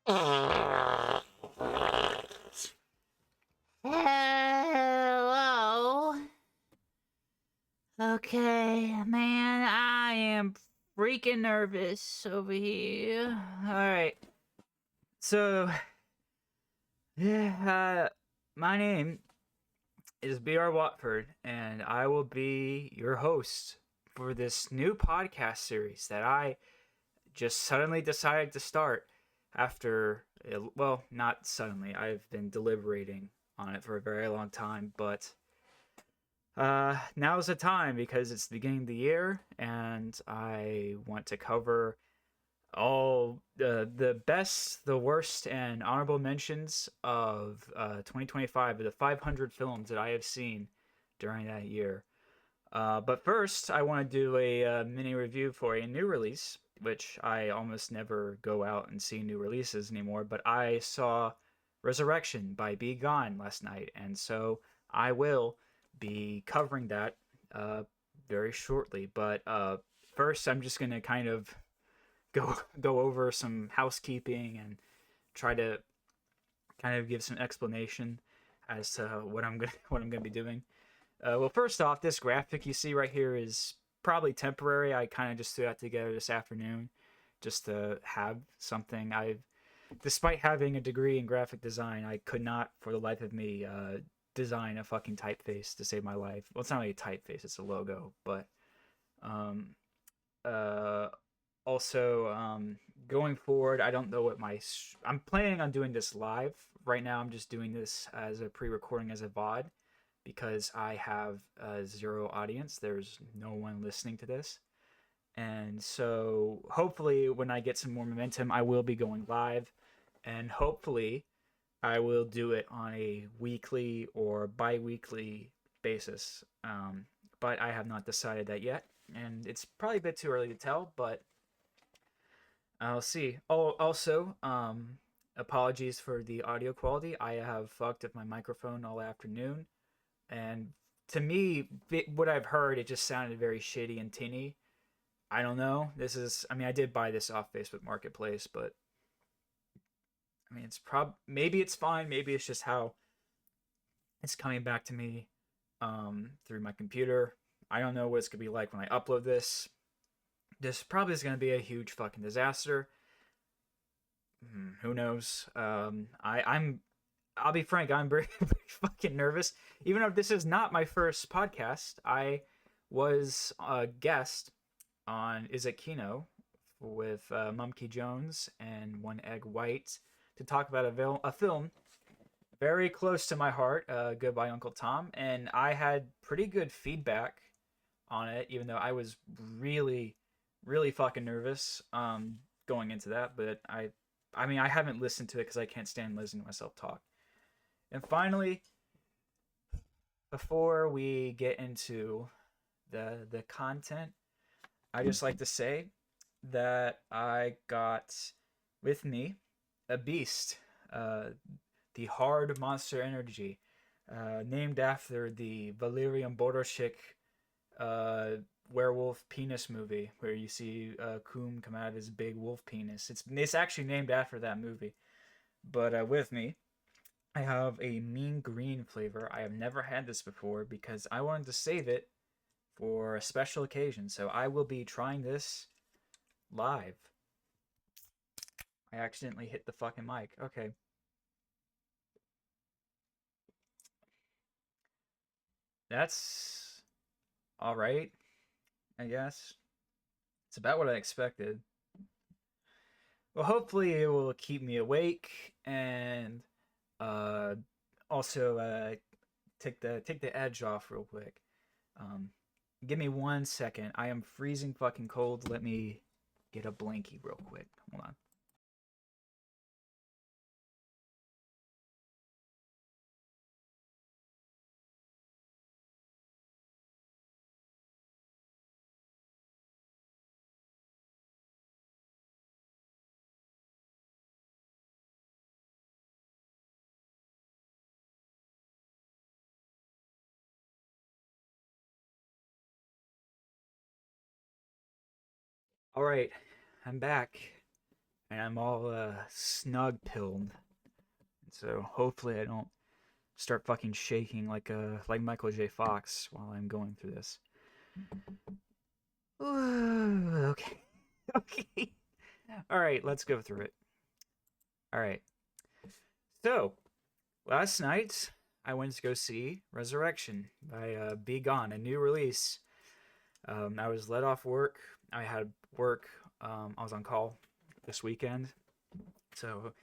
Hello. Okay, man, I am freaking nervous over here. All right. So, yeah, my name is B.R. Watford, and I will be your host for this new podcast series that I just suddenly decided to start after, well, not suddenly. I've been deliberating on it for a very long time, but now's the time because it's the beginning of the year, and I want to cover all the best, the worst, and honorable mentions of 2025, of the 500 films that I have seen during that year. But first, I want to do a mini review for a new release, which I almost never go out and see new releases anymore. But I saw Resurrection by Be Gone last night, and so I will be covering that uh, very shortly. But first, I'm just gonna kind of go over some housekeeping and try to kind of give some explanation as to what I'm gonna be doing. Well, first off, this graphic you see right here is probably temporary. I kind of just threw that together this afternoon just to have something. Despite having a degree in graphic design, I could not for the life of me design a fucking typeface to save my life. Well, it's not really a typeface, it's a logo, but um, uh, also going forward, I don't know what I'm planning on doing this live. Right now, I'm just doing this as a pre-recording as a VOD because I have zero audience. There's no one listening to this. And so hopefully, when I get some more momentum, I will be going live. And hopefully, I will do it on a weekly or bi weekly basis. But I have not decided that yet. And it's probably a bit too early to tell, but I'll see. Oh, also, apologies for the audio quality. I have fucked with my microphone all afternoon, and to me, what I've heard, it just sounded very shitty and tinny. I don't know. I mean, I did buy this off Facebook Marketplace, but I mean, maybe it's fine. Maybe it's just how it's coming back to me through my computer. I don't know what it's gonna be like when I upload this. This probably is gonna be a huge fucking disaster. Who knows? I'll be frank, I'm very, very fucking nervous. Even though this is not my first podcast, I was a guest on Is It Kino with Mumkey Jones and One Egg White to talk about a film very close to my heart, Goodbye Uncle Tom, and I had pretty good feedback on it, even though I was really, really fucking nervous going into that. But I mean, I haven't listened to it because I can't stand listening to myself talk. And finally, before we get into the content, I just like to say that I got with me a beast, uh, the hard monster energy, named after the Valerian Bodoshik uh, werewolf penis movie, where you see Coom come out of his big wolf penis. It's actually named after that movie. But with me, I have a mean green flavor. I have never had this before because I wanted to save it for a special occasion. So I will be trying this live. I accidentally hit the fucking mic. Okay. That's all right, I guess. It's about what I expected. Well, hopefully it will keep me awake and uh also take the edge off real quick. Um Give me 1 second. I am freezing fucking cold. Let me get a blankie real quick. Hold on. All right, I'm back, and I'm all snug pilled. So hopefully I don't start fucking shaking like Michael J. Fox while I'm going through this. Okay. Okay. All right, let's go through it. All right. So, last night I went to go see Resurrection by Be Gone, a new release. I was let off work. I had work. I was on call this weekend. So,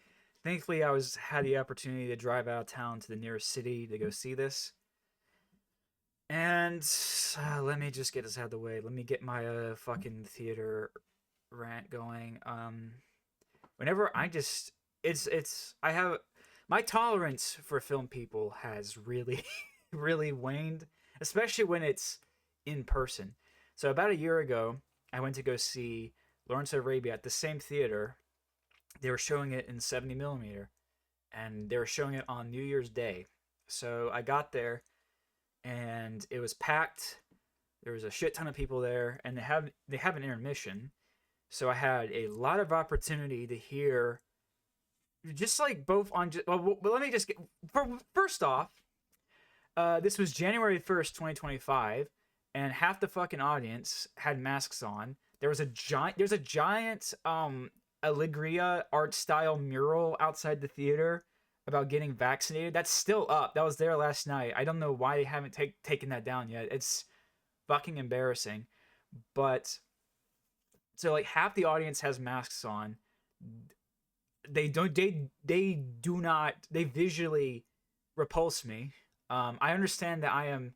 thankfully, I had the opportunity to drive out of town to the nearest city to go see this. And let me just get this out of the way. Let me get my fucking theater rant going. Whenever I just it's I have my tolerance for film people has really really waned, especially when it's in person. So about a year ago, I went to go see Lawrence of Arabia at the same theater. They were showing it in 70 millimeter, and they were showing it on New Year's Day. So I got there, and it was packed. There was a shit ton of people there, and they have an intermission. So I had a lot of opportunity to hear, just like both on. Well, let me just get first off. This was January 1st, 2025, and half the fucking audience had masks on. There's a giant Allegria art style mural outside the theater about getting vaccinated. That's still up. That was there last night. I don't know why they haven't taken that down yet. It's fucking embarrassing. But so like half the audience has masks on. They do not, they visually repulse me. I understand that I am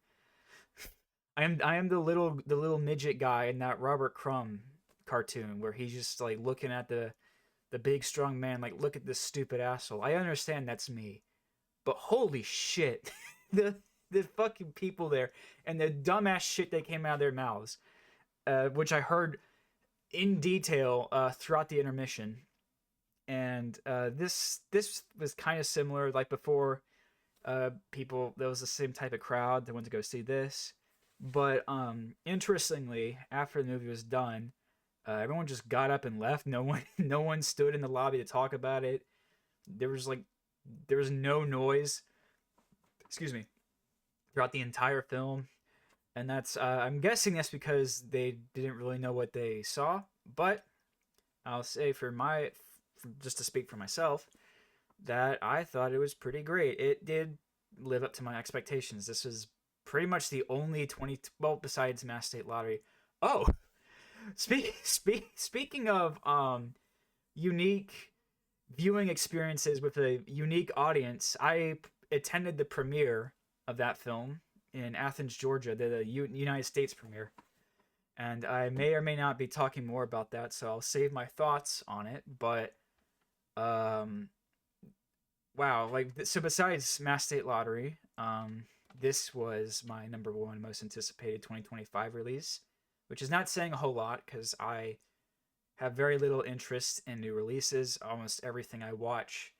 the little midget guy in that Robert Crumb cartoon where he's just like looking at the big strong man like, look at this stupid asshole. I understand that's me. But holy shit. the the fucking people there and the dumbass shit that came out of their mouths, which I heard in detail throughout the intermission. And this was kind of similar. Like before, people, there was the same type of crowd that went to go see this. But interestingly, after the movie was done, everyone just got up and left. No one stood in the lobby to talk about it. There was no noise. Excuse me. Throughout the entire film, and that's I'm guessing that's because they didn't really know what they saw. But I'll say just to speak for myself, that I thought it was pretty great. It did live up to my expectations. This was pretty much the only besides Mass State Lottery. Oh, speaking of unique viewing experiences with a unique audience, I attended the premiere of that film in Athens, Georgia, the United States premiere. And I may or may not be talking more about that, so I'll save my thoughts on it. But, wow, like, so besides Mass State Lottery, this was my number one most anticipated 2025 release, which is not saying a whole lot because I have very little interest in new releases. Almost everything I watch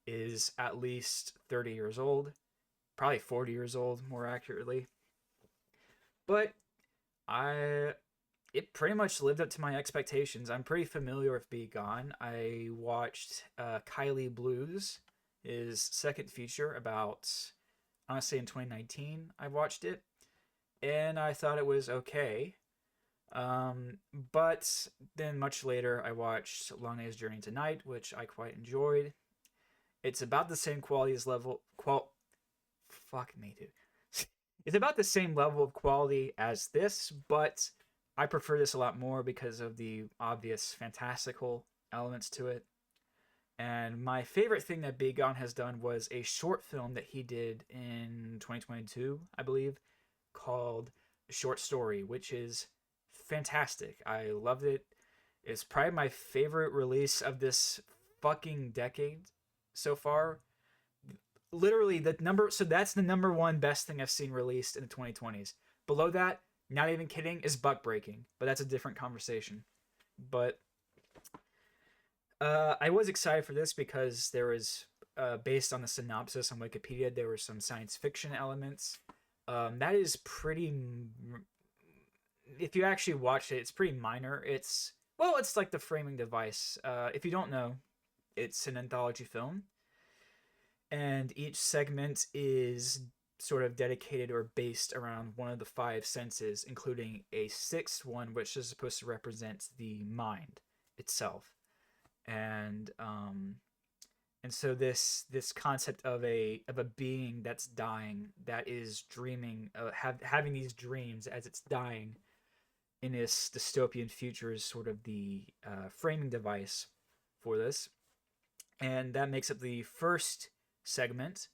is at least 30 years old, probably 40 years old, more accurately. But it pretty much lived up to my expectations. I'm pretty familiar with Be Gone. I watched Kylie Blues, his second feature about, honestly, in 2019. I watched it, and I thought it was okay. But then much later, I watched Long Day's Journey to Night, which I quite enjoyed. It's about the same quality as level. Fuck me, dude. It's about the same level of quality as this, but I prefer this a lot more because of the obvious fantastical elements to it. And my favorite thing that Be Gone has done was a short film that he did in 2022, I believe, called Short Story, which is fantastic. I loved it. It's probably my favorite release of this fucking decade so far. Literally so that's the number one best thing I've seen released in the 2020s. Below that, not even kidding, is Buck Breaking, but that's a different conversation. But I was excited for this because there was, based on the synopsis on Wikipedia, there were some science fiction elements. That is pretty, if you actually watch it, it's pretty minor. It's Well, it's like the framing device. If you don't know, it's an anthology film, and each segment is sort of dedicated or based around one of the five senses, including a sixth one, which is supposed to represent the mind itself. And and so this concept of a being that's dying, that is dreaming, having these dreams as it's dying in this dystopian future, is sort of the framing device for this, and that makes up the first segment,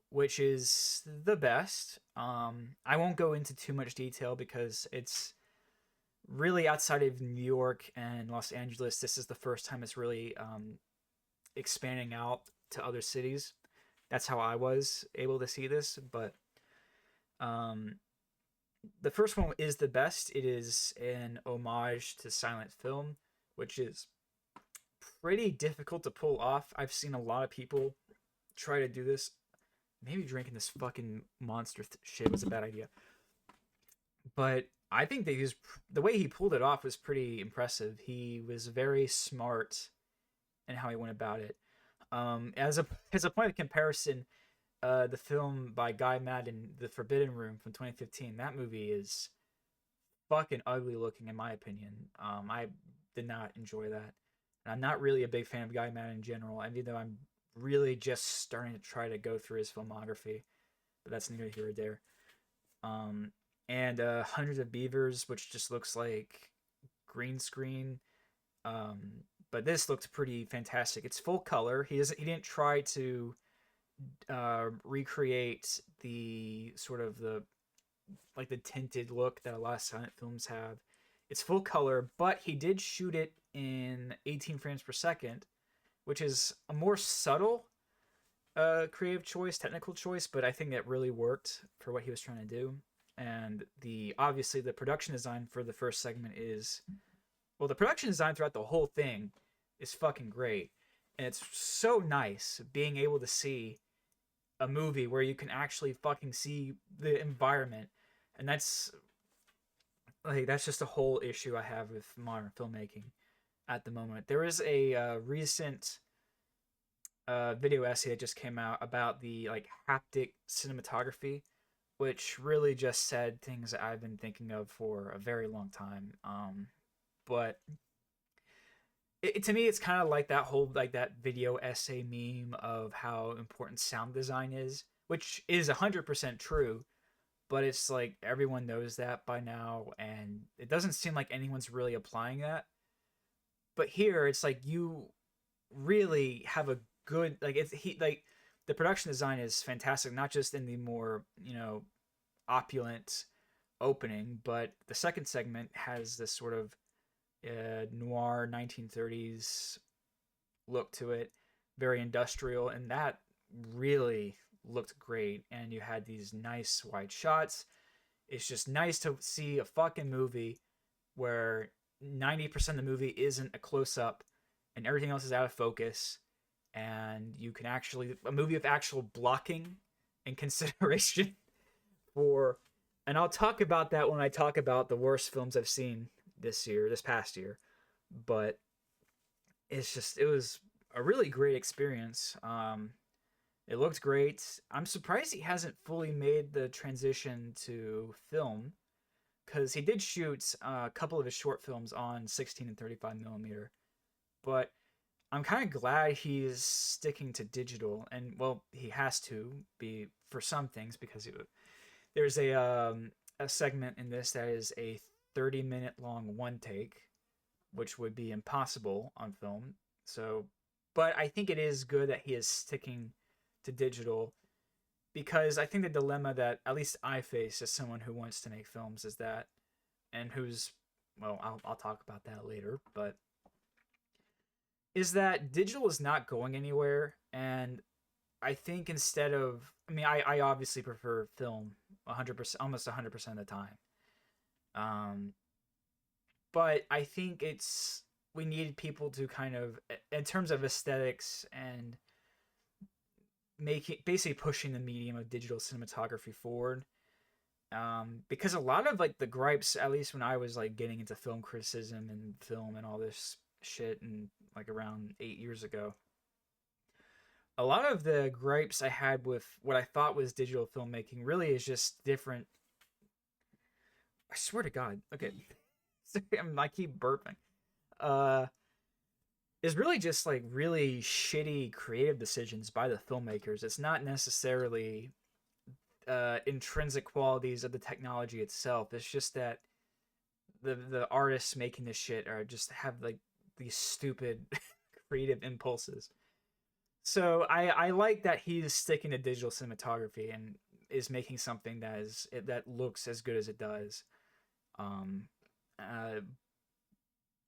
which is the best. I won't go into too much detail because it's really outside of New York and Los Angeles. This is the first time it's really expanding out to other cities. That's how I was able to see this. But um, the first one is the best. It is an homage to silent film, which is pretty difficult to pull off. I've seen a lot of people try to do this. Maybe drinking this fucking monster shit was a bad idea. But I think that the way he pulled it off was pretty impressive. He was very smart in how he went about it. As a point of comparison, the film by Guy Madden, The Forbidden Room from 2015, that movie is fucking ugly looking in my opinion. I did not enjoy that. And I'm not really a big fan of Guy Madden in general, even though I'm really just starting to try to go through his filmography, but that's neither here or there. And Hundreds of Beavers, which just looks like green screen. But this looked pretty fantastic. It's full color. He didn't try to recreate the sort of the tinted look that a lot of silent films have. It's full color, but he did shoot it in 18 frames per second, which is a more subtle creative choice, technical choice, but I think it really worked for what he was trying to do. And obviously the production design for the first segment is, well, the production design throughout the whole thing is fucking great. And it's so nice being able to see a movie where you can actually fucking see the environment. And that's just a whole issue I have with modern filmmaking at the moment. There is a recent video essay that just came out about the haptic cinematography, which really just said things that I've been thinking of for a very long time. But to me, it's kind of like that whole that video essay meme of how important sound design is, which is 100% true. But it's like everyone knows that by now, and it doesn't seem like anyone's really applying that. But here, it's like you really have a good the production design is fantastic, not just in the more opulent opening, but the second segment has this sort of noir 1930s look to it, very industrial, and that really looked great. And you had these nice wide shots. It's just nice to see a fucking movie where 90% of the movie isn't a close up and everything else is out of focus, and you can actually a movie of actual blocking and consideration for, and I'll talk about that when I talk about the worst films I've seen this past year. But it was a really great experience. It looked great. I'm surprised he hasn't fully made the transition to film, because he did shoot a couple of his short films on 16 and 35 millimeter. But I'm kind of glad he's sticking to digital, and well, he has to be for some things, because there's a segment in this that is a 30-minute long one take, which would be impossible on film. So, but I think it is good that he is sticking to digital, because I think the dilemma that at least I face as someone who wants to make films is that, and who's, well, I'll talk about that later, but is that digital is not going anywhere. And I think instead of, I obviously prefer film 100%, almost 100% of the time. But I think we need people to kind of, in terms of aesthetics and basically pushing the medium of digital cinematography forward. Because a lot of like the gripes, at least when I was like getting into film criticism and film and all this shit, and like around 8 years ago, a lot of the gripes I had with what I thought was digital filmmaking really is just different. I swear to God. Okay, I keep burping. Uh, is really just like really shitty creative decisions by the filmmakers. It's not necessarily intrinsic qualities of the technology itself. It's just that the artists making this shit are just have like these stupid creative impulses. So I like that he's sticking to digital cinematography and is making something that looks as good as it does. Um, uh,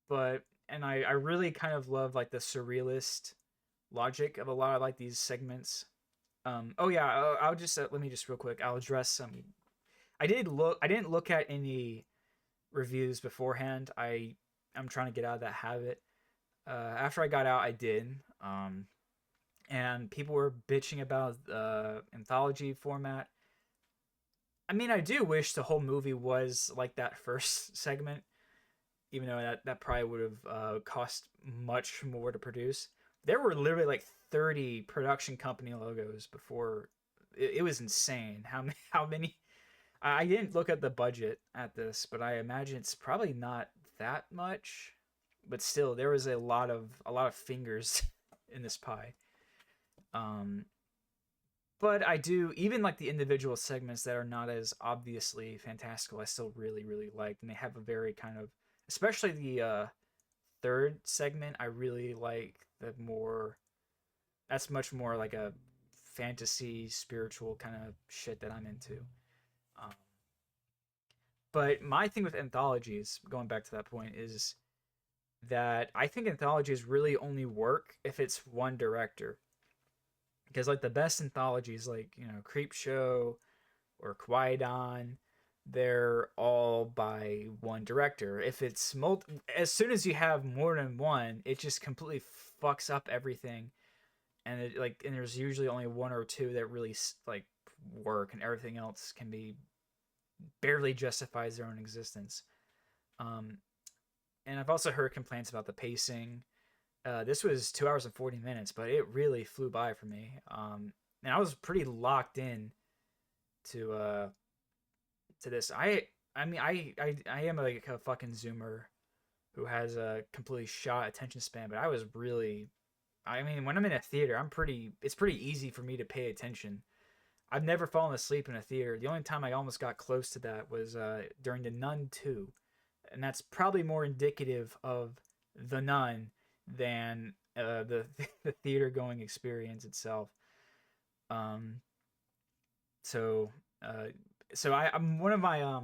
but and I really kind of love like the surrealist logic of a lot of like these segments. Oh yeah, I'll just let me just real quick. I'll address some. I did look. I didn't look at any reviews beforehand. I'm trying to get out of that habit. After I got out, I did. And people were bitching about anthology format. I mean, I do wish the whole movie was like that first segment, even though that probably would have cost much more to produce. There were literally like 30 production company logos before. It was insane how many. I didn't look at the budget at this, but I imagine it's probably not that much. But still, there was a lot of fingers in this pie. Um, but I do even like the individual segments that are not as obviously fantastical. I still really really like, and they have a very kind of, especially the third segment. I really like the more. That's much more like a fantasy spiritual kind of shit that I'm into. Um, but my thing with anthologies, going back to that point, is that I think anthologies really only work if it's one director. Because like the best anthologies, like Creep Show or Quaidon, they're all by one director. If it's as soon as you have more than one, it just completely fucks up everything. And there's usually only one or two that really like work, and everything else can be barely justifies their own existence. Um, and I've also heard complaints about the pacing. This was 2 hours and 40 minutes, but it really flew by for me. And I was pretty locked in to this. I mean I am like a fucking zoomer who has a completely shot attention span, but I was really, I mean, when I'm in a theater, it's pretty easy for me to pay attention. I've never fallen asleep in a theater. The only time I almost got close to that was during The Nun 2. And that's probably more indicative of The Nun than the the theater going experience itself. Um, so uh, I'm one of my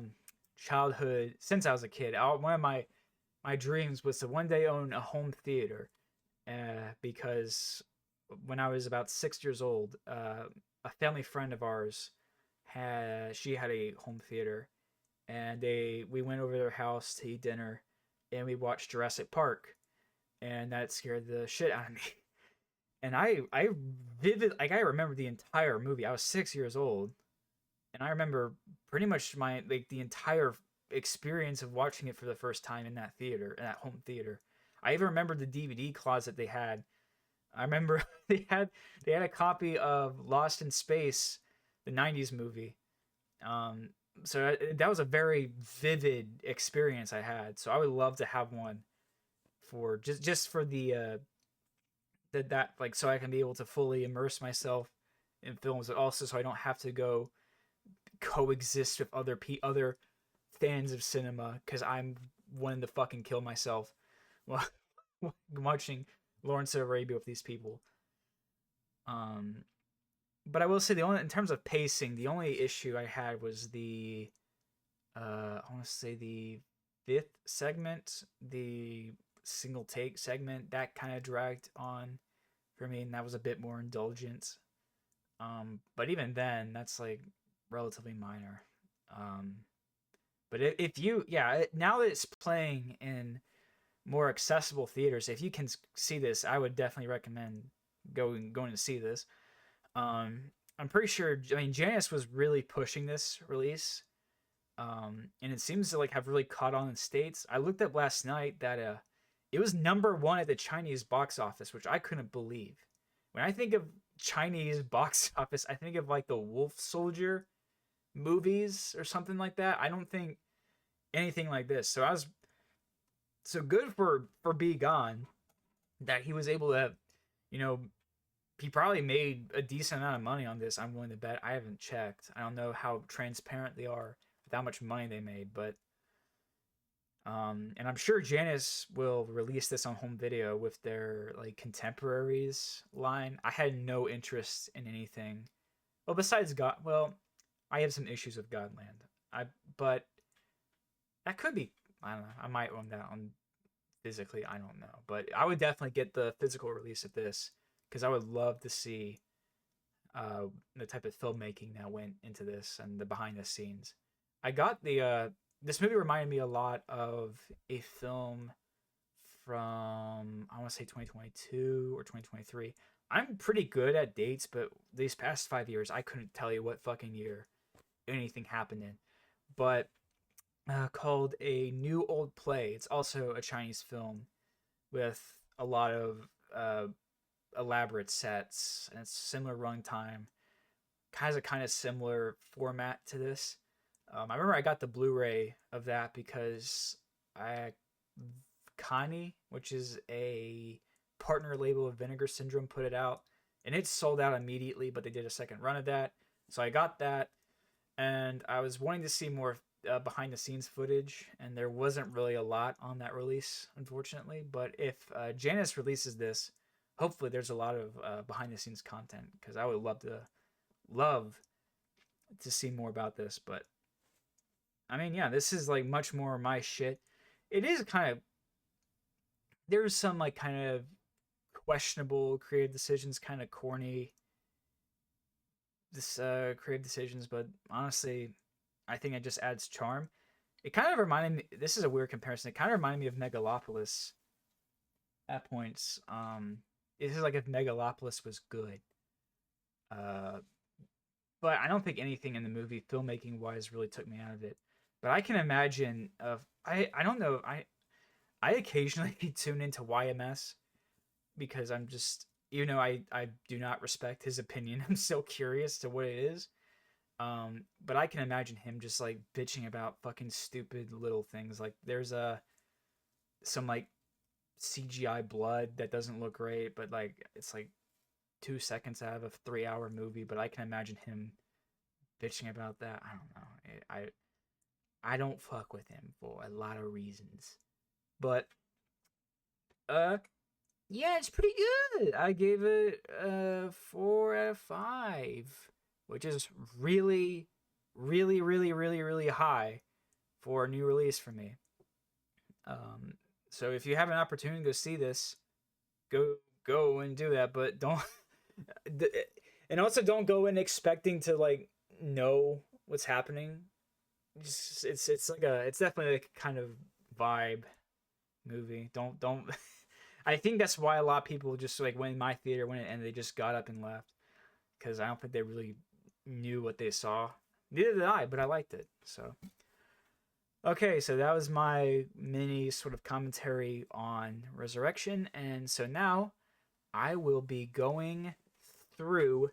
childhood, since I was a kid. One of my dreams was to one day own a home theater, because when I was about 6 years old, a family friend of ours had a home theater, and we went over to their house to eat dinner, and we watched Jurassic Park, and that scared the shit out of me. And I remember the entire movie. I was 6 years old, and I remember pretty much the entire experience of watching it for the first time in that home theater. I even remember the DVD closet they had. I remember they had a copy of Lost in Space, the '90s movie. Um, so that was a very vivid experience I had. So I would love to have one for just for the that like, so I can be able to fully immerse myself in films, but also so I don't have to go coexist with other fans of cinema, because I'm wanting to fucking kill myself while watching Lawrence of Arabia with these people. Um, but I will say, the only in terms of pacing, the only issue I had was the I want to say the fifth segment, the single take segment, that kind of dragged on for me, and that was a bit more indulgent. But even then, that's like relatively minor. Um, but if you, yeah, now that it's playing in more accessible theaters, if you can see this, I would definitely recommend going to see this. I'm pretty sure. I mean, Janus was really pushing this release, And it seems to like have really caught on in states. I looked up last night that it was number one at the Chinese box office, which I couldn't believe. When I think of Chinese box office, I think of like the Wolf Soldier movies or something like that. I don't think anything like this. So I was so good for Be Gone that he was able to, you know, he probably made a decent amount of money on this. I'm willing to bet. I haven't checked. I don't know how transparent they are with how much money they made, but and I'm sure Janice will release this on home video with their like contemporaries line. I had no interest in anything. Well, besides God, well, I have some issues with Godland. But that could be. I don't know. I might own that on physically. I don't know, but I would definitely get the physical release of this because I would love to see the type of filmmaking that went into this and the behind the scenes. I got the this movie reminded me a lot of a film from I want to say 2022 or 2023. I'm pretty good at dates, but these past 5 years, I couldn't tell you what fucking year anything happened in. But called A New Old Play. It's also a Chinese film with a lot of elaborate sets and it's similar runtime. Has a kind of similar format to this. I remember I got the Blu-ray of that because I Connie, which is a partner label of Vinegar Syndrome, put it out, and it sold out immediately. But they did a second run of that, so I got that, and I was wanting to see more behind the scenes footage, and there wasn't really a lot on that release, unfortunately. But if Janice releases this, hopefully there's a lot of behind the scenes content because I would love to see more about this. But I mean, yeah, this is like much more my shit. It is kind of there's some like kind of questionable creative decisions, kind of corny this creative decisions, but honestly, I think it just adds charm. It kind of reminded me. This is a weird comparison. It kind of reminded me of Megalopolis at points. This is like if Megalopolis was good. Uh, but I don't think anything in the movie filmmaking wise really took me out of it. But I can imagine of I don't know I occasionally tune into YMS because I'm just I do not respect his opinion. I'm still curious to what it is. But I can imagine him just like bitching about fucking stupid little things. Like there's some like CGI blood that doesn't look great, but like it's like 2 seconds out of a 3 hour movie. But I can imagine him bitching about that. I don't know. I don't fuck with him for a lot of reasons. But uh yeah, it's pretty good. I gave it 4 out of 5, which is really, really, really, really, really high for a new release for me. So if you have an opportunity to see this, go and do that, but don't and also don't go in expecting to like know what's happening. It's like it's definitely like a kind of vibe movie. Don't I think that's why a lot of people just like went in my theater when it ended, they just got up and left because I don't think they really knew what they saw. Neither did I, but I liked it. So okay, so that was my mini sort of commentary on Resurrection, and so now I will be going through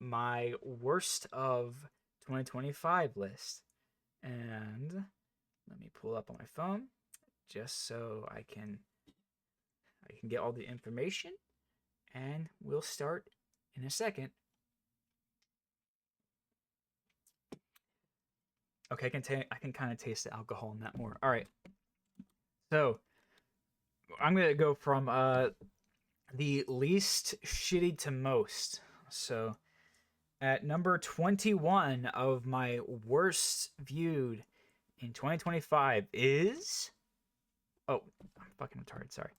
my worst of 2025 list. And let me pull up on my phone just so I can get all the information, and we'll start in a second. Okay, I can kind of taste the alcohol in that more. All right, so I'm gonna go from the least shitty to most. So at number 21 of my worst viewed in 2025 is I'm fucking retarded. Sorry.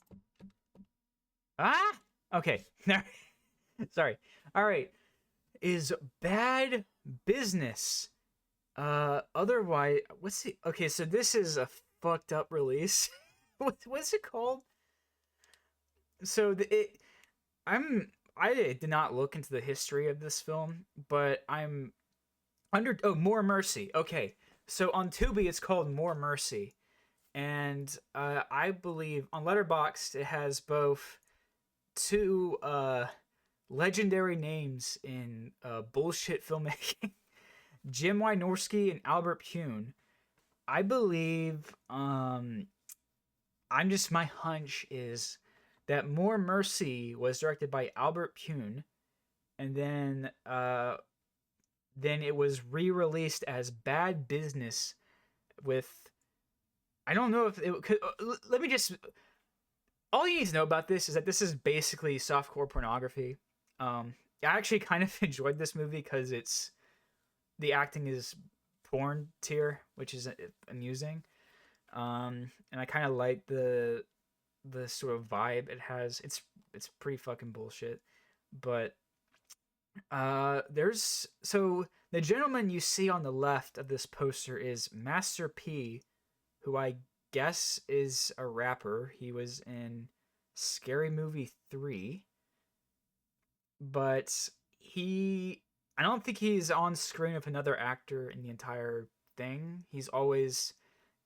Okay. Sorry. All right. Is Bad Business. Otherwise, what's the okay? So this is a fucked up release. What's it called? So I did not look into the history of this film, but I'm under More Mercy. Okay, So on Tubi, it's called More Mercy, and I believe on Letterboxd it has both two legendary names in bullshit filmmaking: Jim Wynorski and Albert Pune. I believe I'm just my hunch is that More Mercy was directed by Albert Pune, and then it was re-released as Bad Business with I don't know if it could. Let me just. All you need to know about this is that this is basically softcore pornography. I actually kind of enjoyed this movie because it's the acting is porn tier, which is amusing. And I kind of like the sort of vibe it has. It's pretty fucking bullshit, but there's so the gentleman you see on the left of this poster is Master P, who I guess is a rapper. He was in Scary Movie 3, but I don't think he's on screen with another actor in the entire thing. He's always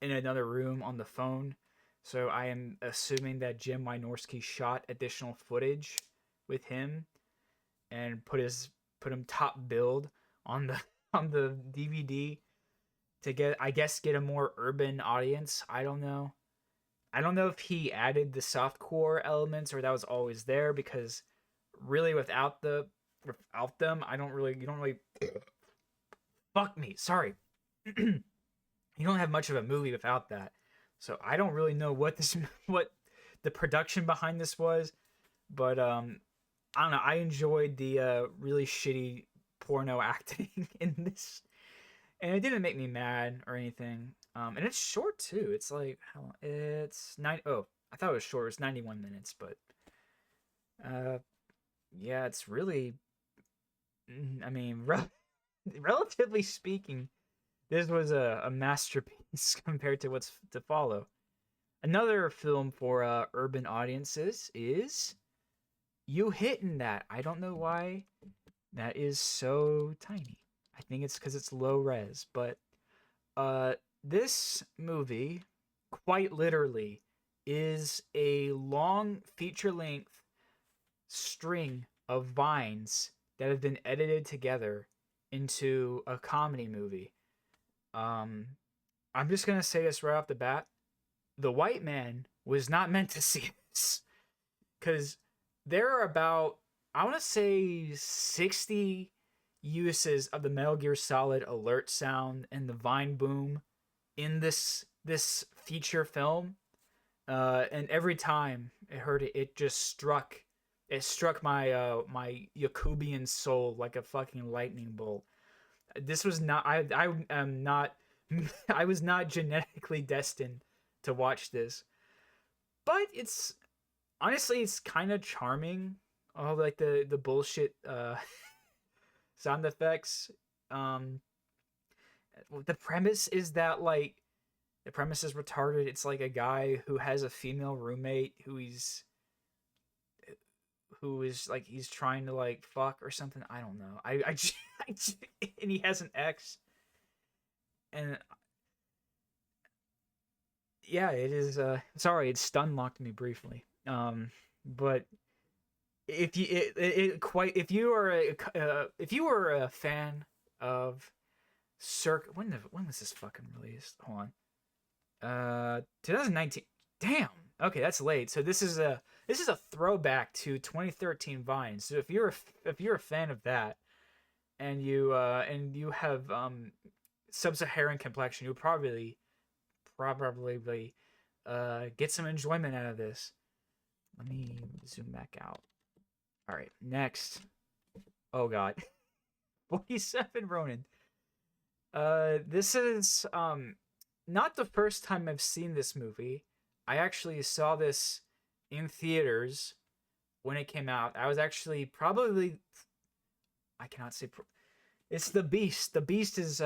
in another room on the phone. So I am assuming that Jim Wynorski shot additional footage with him and put him top build on the on the DVD to get a more urban audience. I don't know. I don't know if he added the softcore elements or that was always there because really without them, I don't really you don't really fuck me. Sorry. You don't have much of a movie without that. So I don't really know what the production behind this was, but I don't know. I enjoyed the really shitty porno acting in this, and it didn't make me mad or anything. And it's short too. It's like how long? It's nine. Oh, I thought it was short. It's 91 minutes, but uh, yeah, it's really. I mean, relatively speaking, this was a masterpiece compared to what's to follow. Another film for urban audiences is You Hitting That. I don't know why that is so tiny. I think it's because it's low res, but uh, this movie, quite literally, is a long feature length string of vines that have been edited together into a comedy movie. Um, I'm just gonna say this right off the bat: the white man was not meant to see this because there are about I want to say 60 uses of the Metal Gear Solid alert sound and the vine boom in this feature film, and every time I heard it, it struck my my Yakubian soul like a fucking lightning bolt. This was not I am not I was not genetically destined to watch this, but it's honestly it's kind of charming. All like the bullshit sound effects. Um, the premise is that like the premise is retarded. It's like a guy who has a female roommate who is like he's trying to like fuck or something. I don't know. And he has an ex, and yeah, it is. Sorry, it stun locked me briefly. But if you it quite if you were a fan of when was this fucking released? Hold on. 2019. Damn. Okay, that's late. So this is a throwback to 2013 Vine. So if you're a fan of that and you have sub-Saharan complexion, you'll probably get some enjoyment out of this. Let me zoom back out. All right, next. Oh god. 47 Ronin. This is not the first time I've seen this movie. I actually saw this in theaters when it came out. I was actually probably I cannot say it's The Beast. The Beast is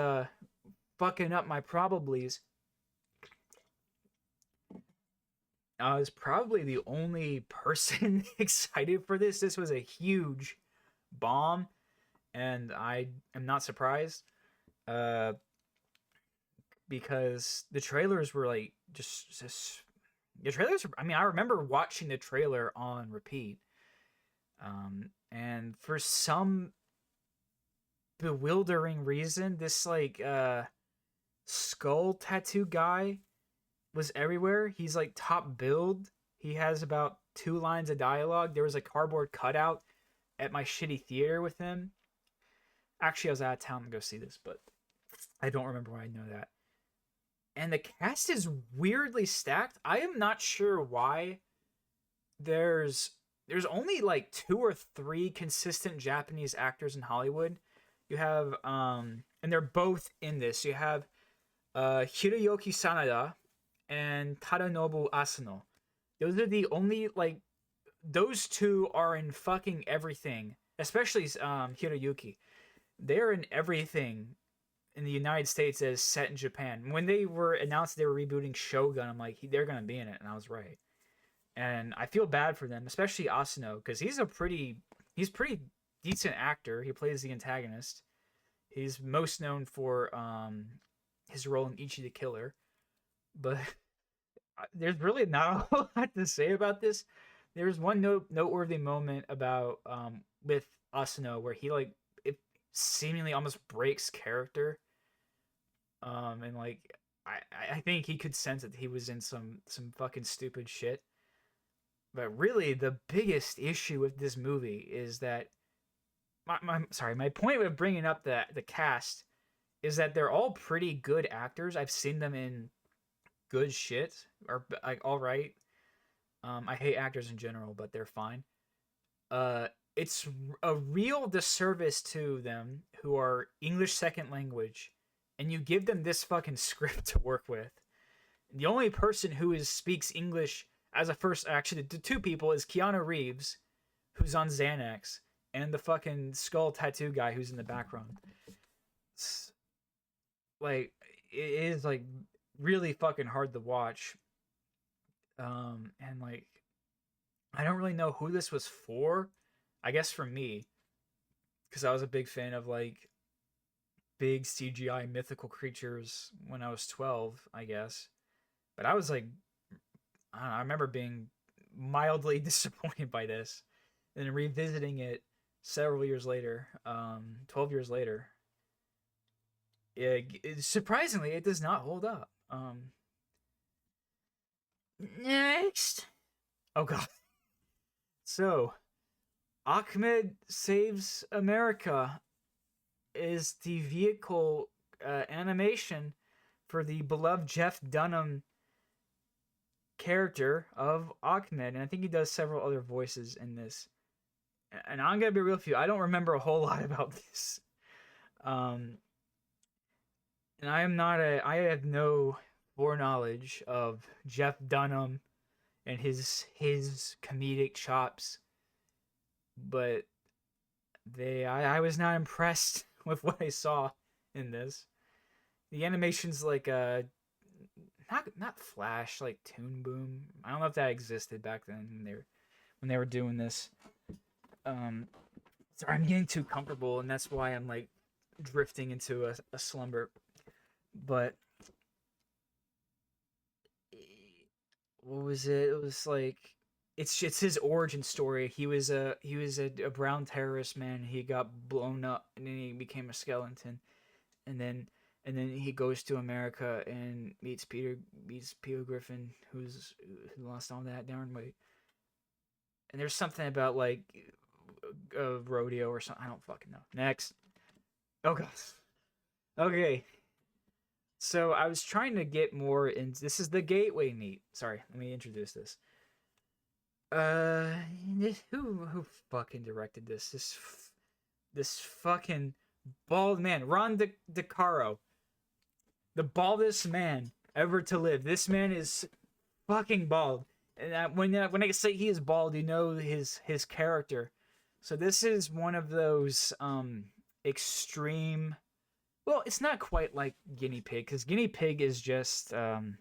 fucking up my probablys. I was probably the only person excited for this. This was a huge bomb, and I am not surprised. Uh, because the trailers were like just the trailers. I mean, I remember watching the trailer on repeat, and for some bewildering reason, this like skull tattoo guy was everywhere. He's like top build. He has about 2 lines of dialogue. There was a cardboard cutout at my shitty theater with him. Actually, I was out of town to go see this, but I don't remember why I know that. And the cast is weirdly stacked. I am not sure why. There's only like 2 or 3 consistent Japanese actors in Hollywood. You have and they're both in this. You have Hiroyuki Sanada and Tadanobu Asano. Those are the only like those two are in fucking everything. Especially Hiroyuki. They're in everything in the United States that is set in Japan. When they were announced they were rebooting Shogun, I'm like, they're gonna be in it, and I was right. And I feel bad for them, especially Asano, because he's pretty decent actor. He plays the antagonist. He's most known for his role in Ichi the Killer, but there's really not a whole lot to say about this. There's one noteworthy moment about with Asano where he like it seemingly almost breaks character, and like I think he could sense that he was in some fucking stupid shit. But really, the biggest issue with this movie is that my point with bringing up the cast is that they're all pretty good actors. I've seen them in good shit or like all right. I hate actors in general, but they're fine. It's a real disservice to them who are English second language, and you give them this fucking script to work with. The only person who speaks English as a first, actually, the 2 people is Keanu Reeves, who's on Xanax, and the fucking skull tattoo guy who's in the background. It's, like, it is like really fucking hard to watch. And like, I don't really know who this was for. I guess for me, because I was a big fan of like big CGI mythical creatures when I was 12, I guess. But I was like, I don't know, I remember being mildly disappointed by this, and then revisiting it several years later, 12 years later. Surprisingly, it does not hold up. Next. Oh god. So, Ahmed Saves America is the vehicle animation for the beloved Jeff Dunham character of Ahmed, and I think he does several other voices in this. And I'm gonna be real with you, I don't remember a whole lot about this. And I have no foreknowledge of Jeff Dunham and his comedic chops, but I was not impressed with what I saw in this. The animation's like not Flash, like Toon Boom. I don't know if that existed back then when they were doing this. Sorry, I'm getting too comfortable, and that's why I'm like drifting into a slumber. But what was it? It was like it's his origin story. He was a brown terrorist man. He got blown up, and then he became a skeleton, and then he goes to America and meets Peter Griffin, who lost all that darn weight. And there's something about like a rodeo or something. I don't fucking know. Next. Oh god. Okay. So I was trying to get more in. This is the Gateway meet. Sorry, let me introduce this. Who fucking directed this? This fucking bald man, Ron DeCaro, the baldest man ever to live. This man is fucking bald, and when I say he is bald, you know his character. So this is one of those extreme. Well, it's not quite like Guinea Pig, because Guinea Pig is just in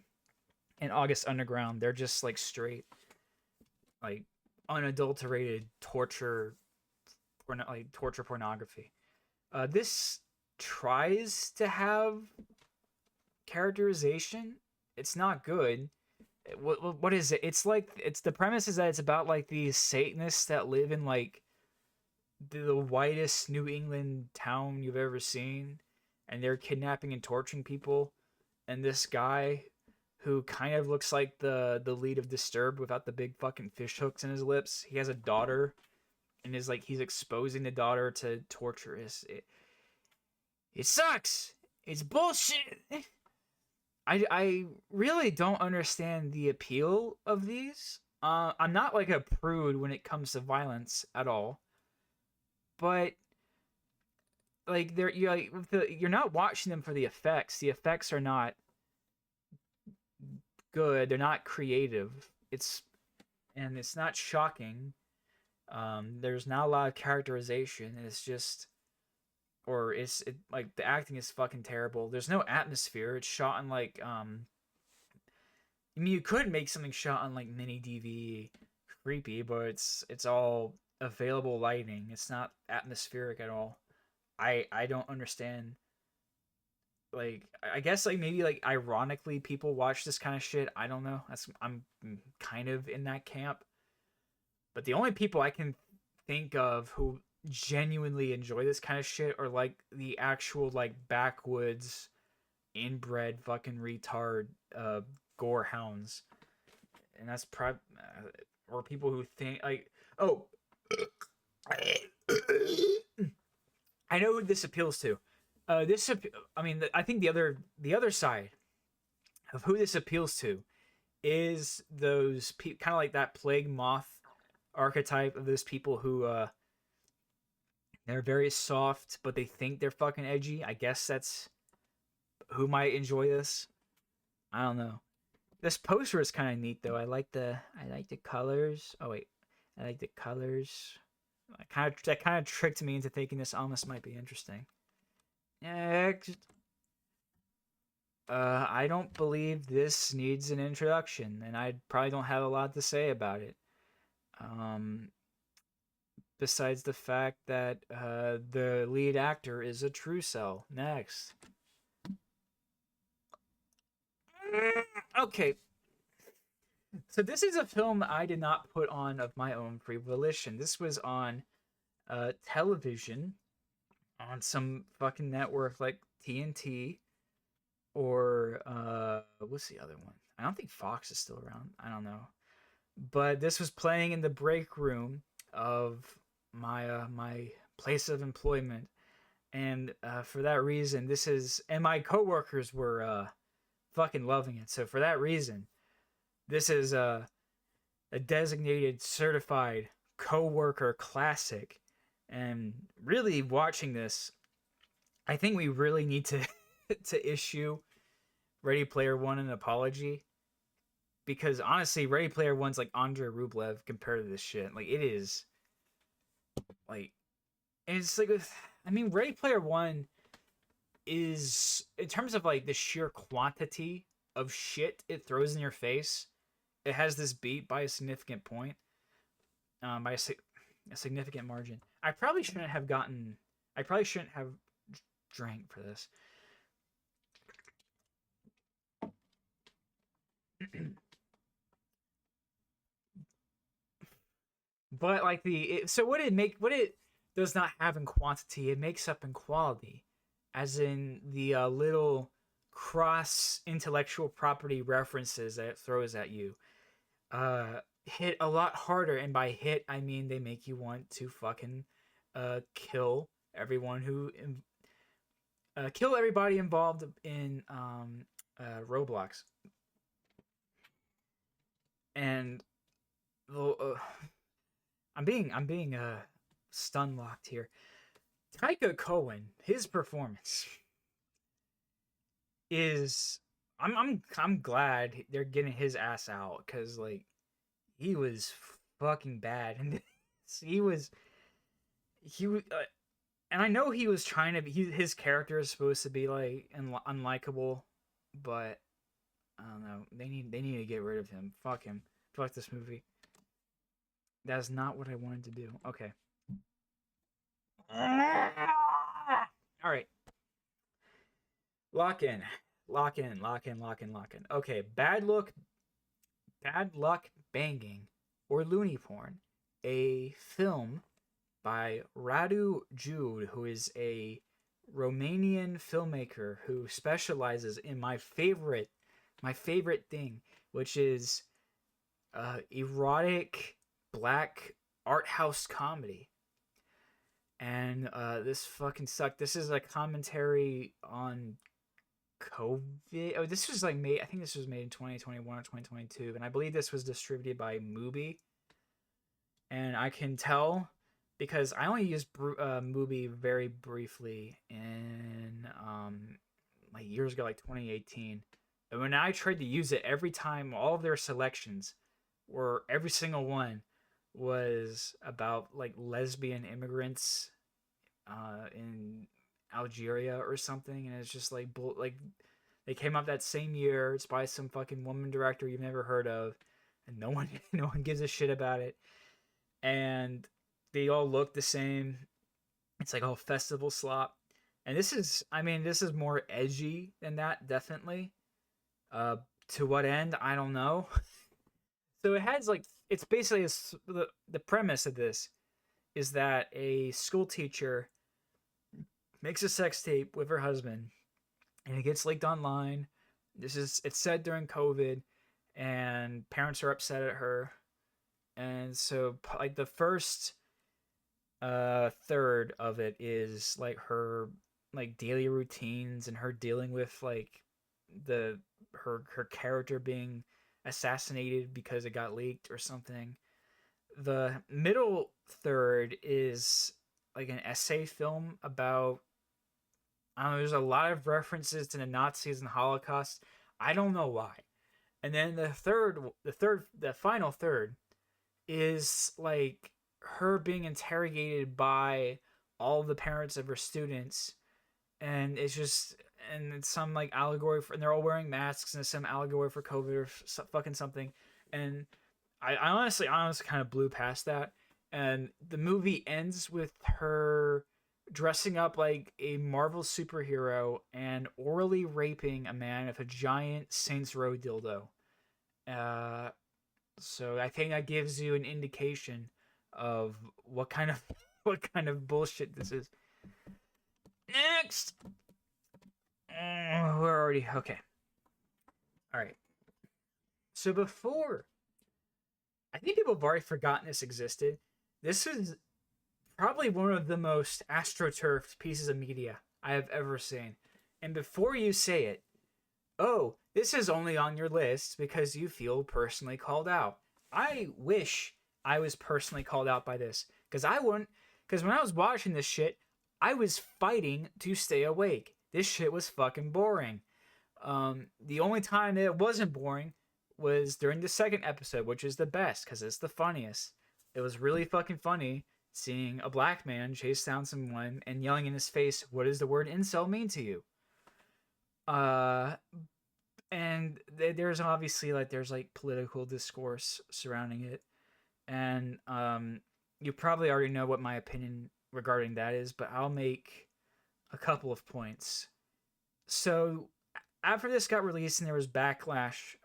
August Underground. They're just like straight, like unadulterated torture pornography. This tries to have characterization, it's not good. What is it? It's like it's the premise is that it's about like these Satanists that live in like the whitest New England town you've ever seen, and they're kidnapping and torturing people. And this guy, who kind of looks like the lead of Disturbed without the big fucking fish hooks in his lips, he has a daughter, and is like he's exposing the daughter to torture. It sucks. It's bullshit. I really don't understand the appeal of these. I'm not like a prude when it comes to violence at all, but like you're not watching them for the effects. The effects are not good. They're not creative. It's not shocking. There's not a lot of characterization. It's just like the acting is fucking terrible. There's no atmosphere. It's shot in like I mean, you could make something shot on like mini DV creepy, but it's all available lighting. It's not atmospheric at all. I don't understand. Like I guess like maybe like ironically people watch this kind of shit. I don't know. I'm kind of in that camp. But the only people I can think of who genuinely enjoy this kind of shit are like the actual like backwoods inbred fucking retard gore hounds. And that's or people who think like, oh, I know who this appeals to. I mean, I think the other side of who this appeals to is those kind of like that plague moth archetype of those people who they're very soft, but they think they're fucking edgy. I guess that's who might enjoy this. I don't know. This poster is kind of neat though. I like the colors. Oh wait, I like the colors. That kind of tricked me into thinking this almost might be interesting. Next. I don't believe this needs an introduction, and I probably don't have a lot to say about it. Um, Besides the fact that the lead actor is a true cell. Next. Okay. So this is a film I did not put on of my own free volition. This was on television on some fucking network like TNT or what's the other one? I don't think Fox is still around. I don't know. But this was playing in the break room of my place of employment, and for that reason, and my coworkers were fucking loving it. So for that reason, this is a designated certified coworker classic, and really watching this, I think we really need to to issue Ready Player One an apology, because honestly, Ready Player One's like Andrei Rublev compared to this shit. Like it is, like it's like I mean, Ready Player One is in terms of like the sheer quantity of shit it throws in your face. It has this beat by a significant point, by a significant margin. I probably shouldn't have gotten. I probably shouldn't have drank for this. But like so what it does not have in quantity, it makes up in quality, as in the little cross intellectual property references that it throws at you. Hit a lot harder, and by hit I mean they make you want to fucking kill everyone kill everybody involved in Roblox. And I'm being stun locked here. Taika Cohen, his performance is I'm glad they're getting his ass out, because like he was fucking bad, and he was and I know he was trying to be, his character is supposed to be like unlikable, but I don't know, they need to get rid of him. Fuck him. Fuck this movie. That's not what I wanted to do. Okay. All right. Lock in. Lock in, lock in, lock in, lock in. Okay, Bad Luck Banging, or Looney Porn, a film by Radu Jude, who is a Romanian filmmaker who specializes in my favorite thing, which is erotic black art house comedy. And this fucking sucked. This is a commentary on COVID. Oh, this was like made. I think this was made in 2021 or 2022, and I believe this was distributed by Mubi. And I can tell because I only used Mubi very briefly in like years ago, like 2018. And when I tried to use it, every time all of their selections were every single one was about like lesbian immigrants in Algeria or something, and it's just like like they came up that same year. It's by some fucking woman director you've never heard of, and no one gives a shit about it. And they all look the same. It's like all festival slop. And this is more edgy than that, definitely. To what end, I don't know. So it has like it's basically the premise of this is that a school teacher makes a sex tape with her husband, and it gets leaked online. It's said during COVID, and parents are upset at her, and so like the first third of it is like her like daily routines and her dealing with like her character being assassinated because it got leaked or something. The middle third is like an essay film about I don't know, there's a lot of references to the Nazis and the Holocaust. I don't know why. And then the final third is like her being interrogated by all the parents of her students, and it's some like allegory for, and they're all wearing masks, and it's some allegory for COVID or fucking something. And I honestly kind of blew past that, and the movie ends with her dressing up like a Marvel superhero and orally raping a man with a giant Saints Row dildo. Uh, so I think that gives you an indication of what kind of what kind of bullshit this is. Next, we're already okay. All right. So before, I think people have already forgotten this existed. This is probably one of the most astroturfed pieces of media I have ever seen. And before you say it, oh, this is only on your list because you feel personally called out. I wish I was personally called out by this, because I wouldn't. Because when I was watching this shit, I was fighting to stay awake. This shit was fucking boring. The only time it wasn't boring was during the second episode, which is the best because it's the funniest. It was really fucking funny seeing a black man chase down someone and yelling in his face, "What does the word incel mean to you?" And there's obviously there's like political discourse surrounding it, and you probably already know what my opinion regarding that is, but I'll make a couple of points. So after this got released and there was backlash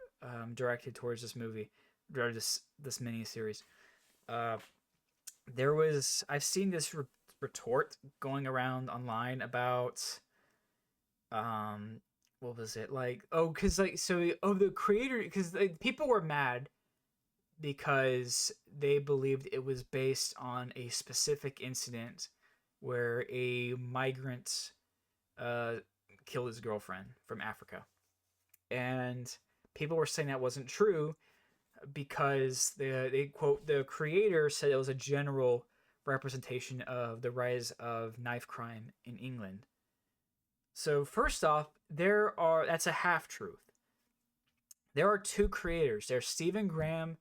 directed towards this movie, or this mini series, I've seen this retort going around online about what was it like? Oh, because the creator, because people were mad because they believed it was based on a specific incident where a migrant killed his girlfriend from Africa, and people were saying that wasn't true because they quote the creator said it was a general representation of the rise of knife crime in England. So first off, that's a half truth. There are two creators. There's Stephen Graham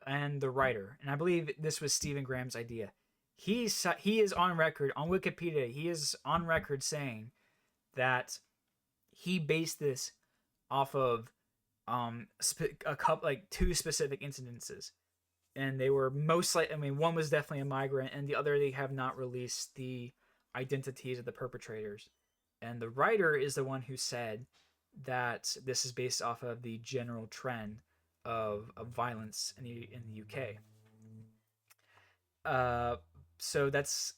and the writer, and I believe this was Stephen Graham's idea. He is on record on Wikipedia. He is on record saying that he based this off of a couple two specific incidences, and they were one was definitely a migrant, and the other they have not released the identities of the perpetrators. And the writer is the one who said that this is based off of the general trend of violence in the UK. Uh, so that's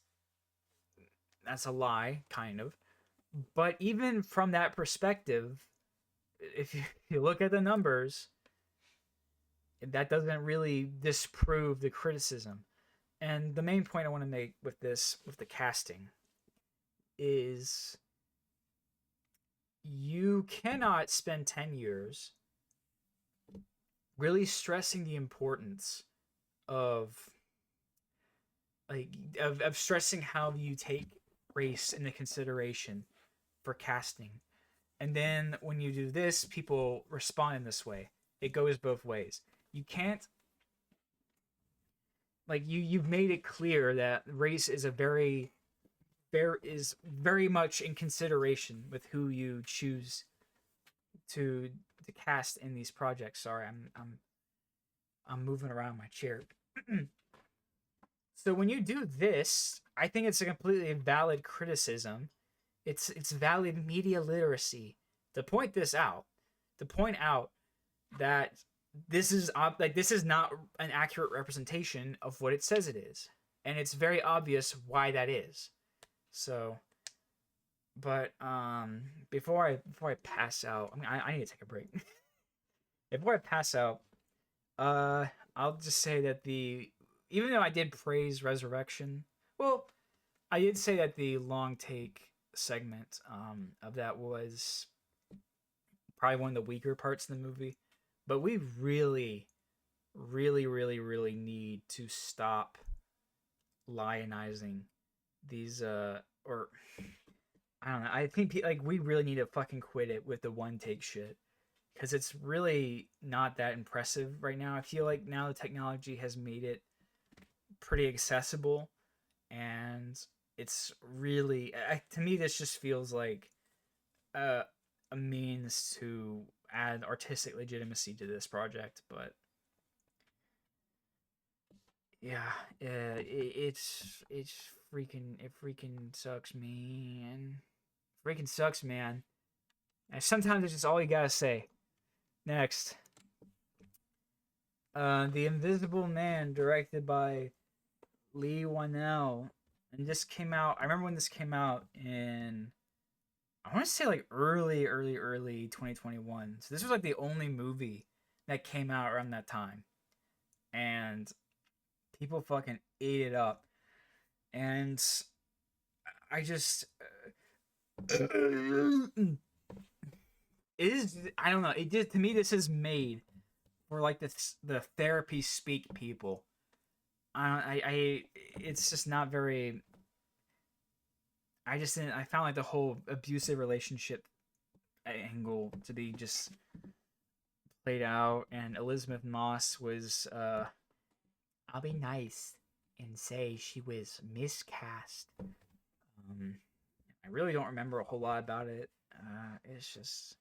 a lie, kind of. But even from that perspective, if you look at the numbers, that doesn't really disprove the criticism. And the main point I want to make with this, with the casting, is you cannot spend 10 years really stressing the importance of like of stressing how you take race into consideration for casting. And then when you do this, people respond in this way. It goes both ways. You can't like you've made it clear that race is a very much in consideration with who you choose to to cast in these projects. Sorry, I'm moving around my chair. So when you do this, I think it's a completely valid criticism. It's valid media literacy to point this out, to point out that this is not an accurate representation of what it says it is, and it's very obvious why that is. So, but before I pass out, I mean I need to take a break. Before I pass out, uh, I'll just say that the even though I did praise Resurrection, well, I did say that the long take segment of that was probably one of the weaker parts of the movie. But we really need to stop lionizing these or I don't know. I think like we really need to fucking quit it with the one take shit because it's really not that impressive right now. I feel like now the technology has made it pretty accessible, and it's really to me this just feels like a, a means to add artistic legitimacy to this project. But yeah, it's freaking sucks, man. Freaking sucks, man. And sometimes it's just all you gotta say. Next, The Invisible Man, directed by Lee Wanell, and this came out. I remember when this came out in I want to say like early 2021. So this was like the only movie that came out around that time, and people fucking ate it up. And I just it is I don't know. It did to me. This is made for like the therapy speak people. I it's just not very. I just didn't. I found like the whole abusive relationship angle to be just played out, and Elizabeth Moss was. I'll be nice and say she was miscast. I really don't remember a whole lot about it. It's just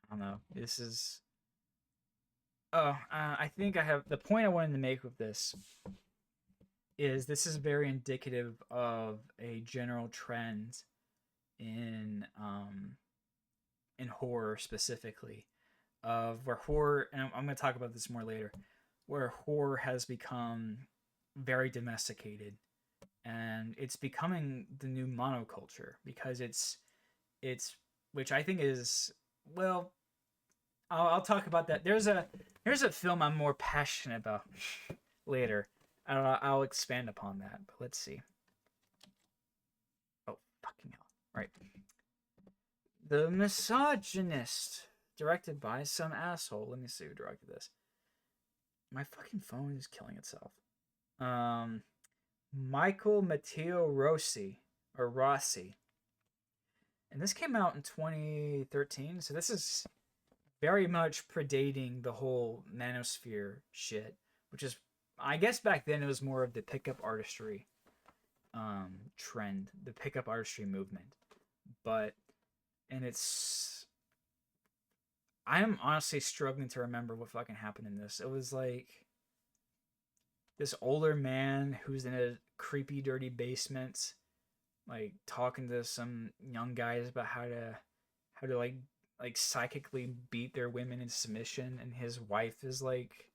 I don't know. This is. Oh, I think I have the point I wanted to make with this is this is very indicative of a general trend in in horror specifically of where horror and I'm going to talk about this more later where horror has become very domesticated and it's becoming the new monoculture because it's which I think is well I'll talk about that. There's a film I'm more passionate about later. I'll expand upon that, but let's see. Oh, fucking hell. Right. The Misogynist, directed by some asshole. Let me see who directed this. My fucking phone is killing itself. Um, Michael Matteo Rossi, or Rossi. And this came out in 2013, so this is very much predating the whole manosphere shit, which is, I guess back then it was more of the pickup artistry trend, the pickup artistry movement. But and it's I'm honestly struggling to remember what fucking happened in this. It was like this older man who's in a creepy, dirty basement, like talking to some young guys about how to like psychically beat their women in submission, and his wife is like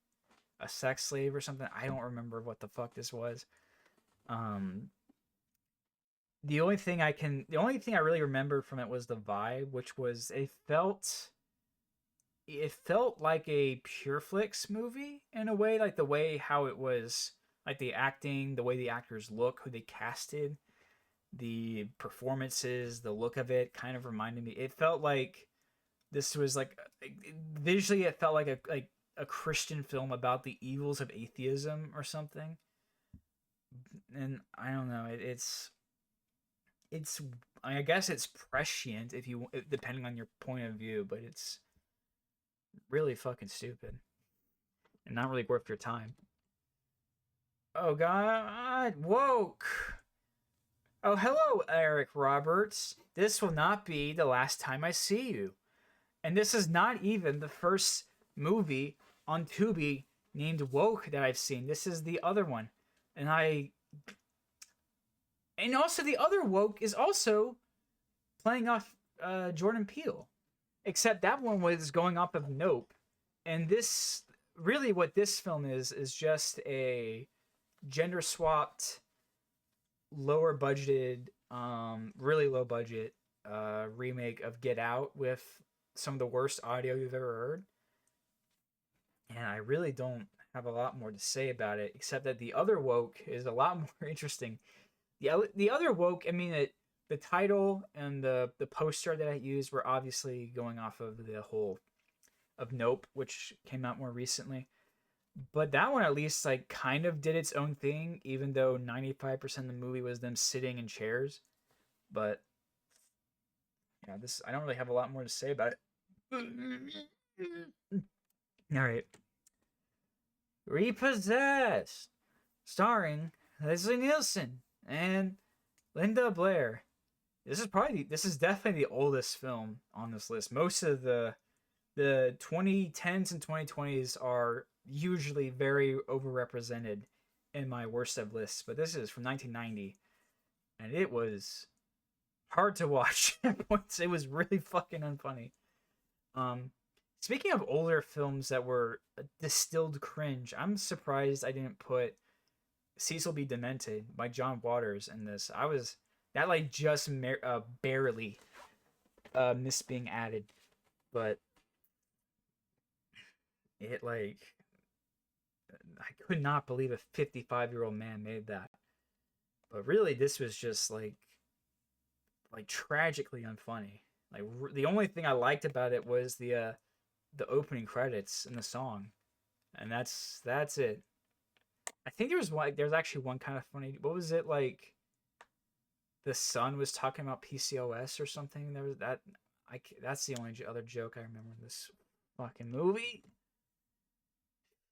a sex slave or something. I don't remember what the fuck this was. Um, the only thing I really remember from it was the vibe, which was it felt like a Pure Flix movie in a way, like the way how it was, like the acting, the way the actors look, who they casted, the performances, the look of it kind of reminded me. It felt like this was like visually, it felt like a Christian film about the evils of atheism or something. And I don't know, it's I guess it's prescient if you depending on your point of view, but it's really fucking stupid and not really worth your time. Oh god, woke. Oh, hello, Eric Roberts. This will not be the last time I see you. And this is not even the first movie on Tubi named Woke that I've seen. This is the other one. And also the other Woke is also playing off Jordan Peele. Except that one was going off of Nope. And this really what this film is just a gender swapped, lower budgeted, really low budget remake of Get Out with some of the worst audio you've ever heard. And I really don't have a lot more to say about it, except that the other Woke is a lot more interesting. The other Woke, I mean, the title and the poster that I used were obviously going off of the whole of Nope, which came out more recently. But that one at least like kind of did its own thing, even though 95% of the movie was them sitting in chairs. But yeah, this I don't really have a lot more to say about it. All right, Repossessed, starring Leslie Nielsen and Linda Blair. This is definitely the oldest film on this list. Most of the 2010s and 2020s are usually very overrepresented in my worst of lists, but this is from 1990, and it was hard to watch at points. It was really fucking unfunny. Um, Speaking of older films that were distilled cringe, I'm surprised I didn't put Cecil B. Demented by John Waters in this. I was that like just barely missed being added, but it like I could not believe a 55-year-old man made that. But really, this was just like tragically unfunny. Like the only thing I liked about it was the opening credits and the song, and that's it. I think there's actually one kind of funny. What was it like? The son was talking about PCOS or something. There was that. That's the only other joke I remember in this fucking movie.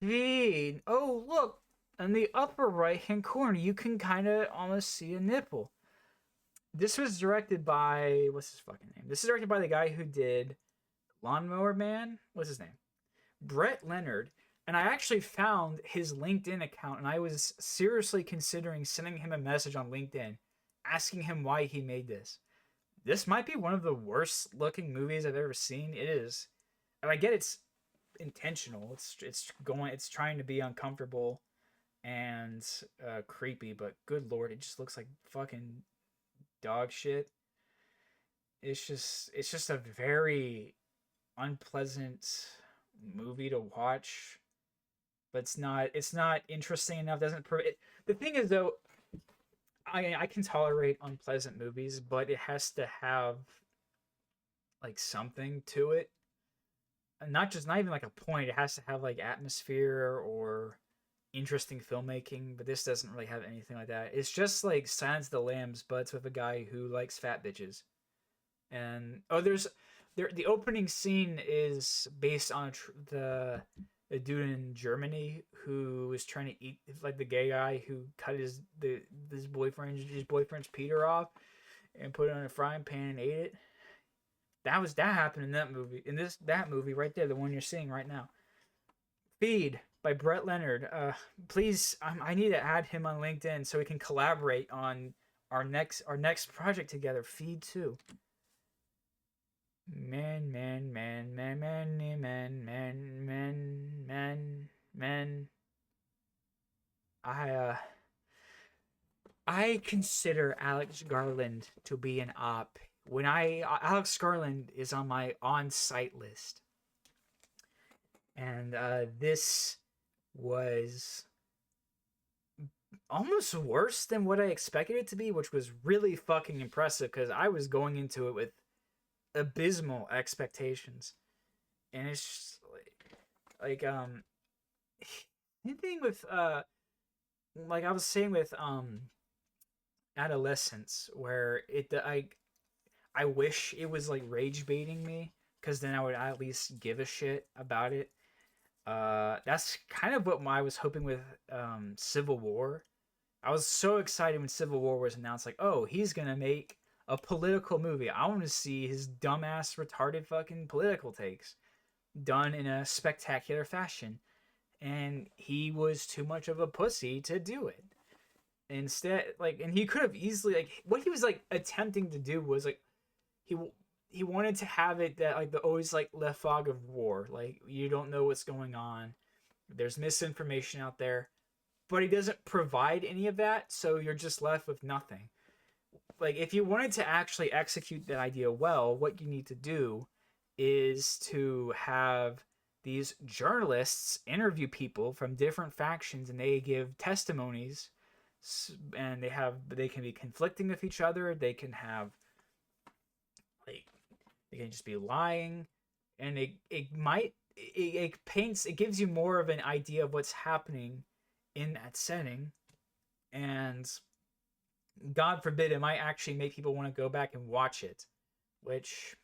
Feed. Oh look, in the upper right hand corner, you can kind of almost see a nipple. This was directed by what's his fucking name? This is directed by the guy who did Lawnmower Man. What's his name? Brett Leonard. And I actually found his LinkedIn account, and I was seriously considering sending him a message on LinkedIn, asking him why he made this. This might be one of the worst looking movies I've ever seen. It is, and I get it's intentional. It's trying to be uncomfortable and creepy, but good lord, it just looks like fucking dog shit. It's just a very unpleasant movie to watch, but it's not interesting enough. Doesn't it, the thing is though, I can tolerate unpleasant movies, but it has to have like something to it, and not even like a point. It has to have like atmosphere or interesting filmmaking, but this doesn't really have anything like that. It's just like Silence of the Lambs, but it's with a guy who likes fat bitches. And the opening scene is based on the dude in Germany who was trying to eat, like the gay guy who cut his boyfriend's Peter off and put it on a frying pan and ate it. That happened in that movie. In that movie right there, the one you're seeing right now. Feed by Brett Leonard. Please, I need to add him on LinkedIn so we can collaborate on our next project together. Feed 2. Man, man, man, man, man, man, man, man, man, man, man. I I consider Alex Garland to be an op. When Alex Garland is on my on-site list, and this was almost worse than what I expected it to be, which was really fucking impressive because I was going into it with abysmal expectations, and it's just like the thing with like I was saying with adolescence, where I wish it was like rage baiting me because then I would at least give a shit about it. That's kind of what I was hoping with Civil War. I was so excited when Civil War was announced, like, oh, he's gonna make a political movie. I want to see his dumbass, retarded fucking political takes done in a spectacular fashion. And he was too much of a pussy to do it. Instead, like, and he could have easily, like, what he was like attempting to do was like he he wanted to have it that like the always like the fog of war, like you don't know what's going on, there's misinformation out there, but he doesn't provide any of that, so you're just left with nothing. Like if you wanted to actually execute that idea well, what you need to do is to have these journalists interview people from different factions and they give testimonies, and they can be conflicting with each other, they can have like they can just be lying, and it paints, it gives you more of an idea of what's happening in that setting, and God forbid it might actually make people want to go back and watch it, which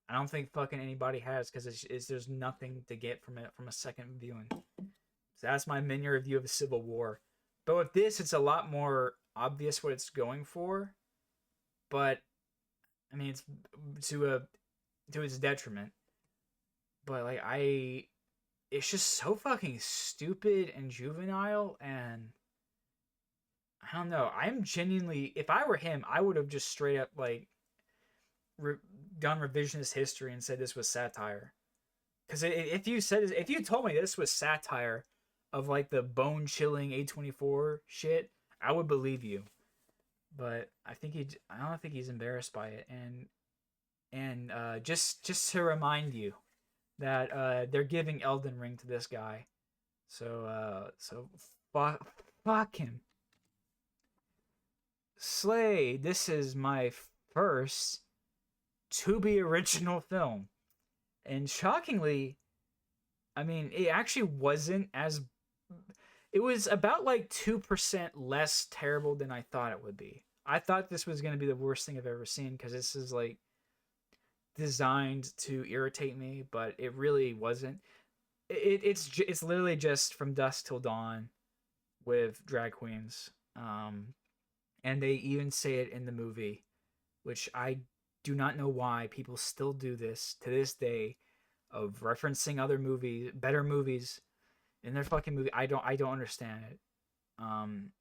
I don't think fucking anybody has because there's nothing to get from it from a second viewing. So that's my mini review of the Civil War. But with this, it's a lot more obvious what it's going for. But I mean, it's to its detriment. But like it's just so fucking stupid and juvenile, and I don't know. I'm genuinely, if I were him, I would have just straight up like re- done revisionist history and said this was satire. Because if you told me this was satire of like the bone chilling A24 shit, I would believe you. But I don't think he's embarrassed by it, and just to remind you that they're giving Elden Ring to this guy, so fuck him. Slay. This is my first to be original film, and shockingly, I mean, it actually wasn't as. It was about like 2% less terrible than I thought it would be. I thought this was going to be the worst thing I've ever seen because this is like designed to irritate me, but it really wasn't. It's literally just From Dusk Till Dawn with drag queens, and they even say it in the movie, which I do not know why people still do this to this day, of referencing other movies, better movies, in their fucking movie. I don't understand it. Um,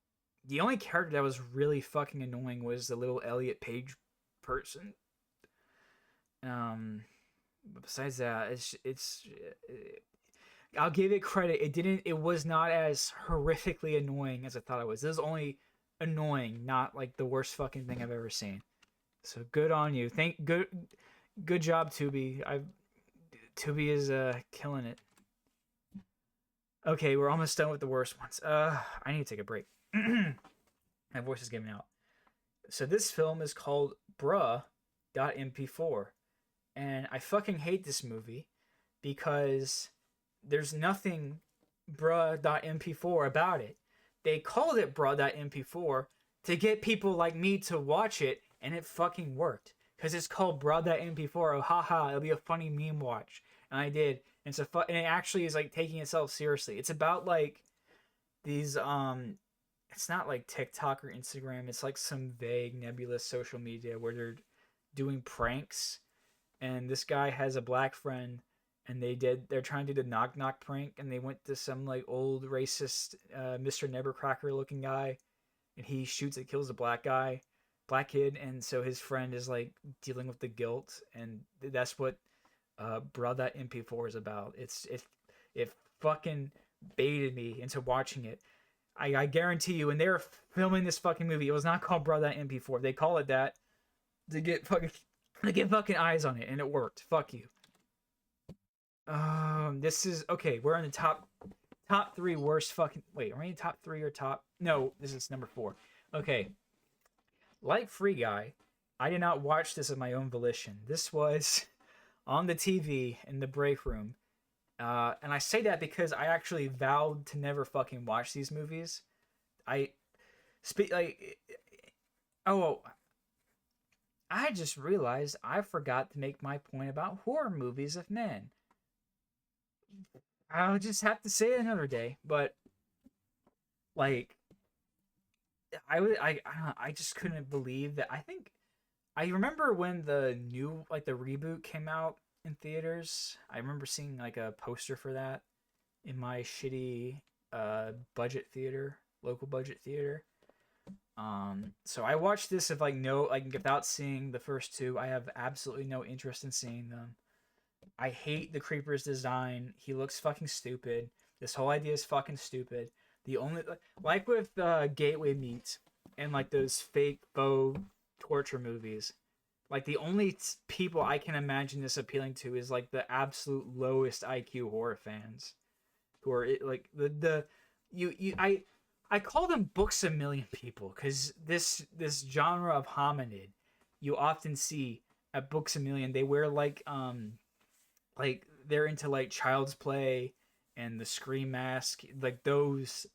the only character that was really fucking annoying was the little Elliot Page person. Um, besides that, it's I'll give it credit. It was not as horrifically annoying as I thought it was. This is only annoying, not like the worst fucking thing I've ever seen. So good on you. Good job, Tubi. Tubi is killing it. Okay, we're almost done with the worst ones. I need to take a break. My voice is giving out. So this film is called Bruh.mp4, and I fucking hate this movie because there's nothing Bruh.mp4 about it. They called it Bruh.mp4 to get people like me to watch it, and it fucking worked because it's called Bruh.mp4. Oh haha, it'll be a funny meme watch, and I did. And and it actually is like taking itself seriously. It's about like these it's not like TikTok or Instagram. It's like some vague nebulous social media where they're doing pranks, and this guy has a black friend, and they're trying to do the knock knock prank, and they went to some like old racist Mr. Nevercracker looking guy, and he shoots and kills a black guy black kid, and so his friend is like dealing with the guilt, and that's what brought that MP4 is about. It fucking baited me into watching it. I guarantee you, when they were filming this fucking movie, it was not called Brought That MP4. They call it that to get fucking eyes on it, and it worked. Fuck you. This is okay. We're in the top three worst fucking. Wait, are we in top three or top? No, this is number 4. Okay, like Free Guy, I did not watch this of my own volition. This was on the TV in the break room. And I say that because I actually vowed to never fucking watch these movies. I speak like, oh, I just realized I forgot to make my point about horror movies of men. I'll just have to say it another day. But like, I just couldn't believe that. I remember when the new like the reboot came out in theaters. I remember seeing like a poster for that in my shitty budget theater, local budget theater. So I watched this of like no like without seeing the first two. I have absolutely no interest in seeing them. I hate the Creeper's design. He looks fucking stupid. This whole idea is fucking stupid. The only like with Gateway Meat and like those fake faux torture movies, like the only people I can imagine this appealing to is like the absolute lowest IQ horror fans, who are like the you I call them Books a Million people because this genre of hominid you often see at Books a Million. They wear like they're into like Child's Play and the Scream Mask, like those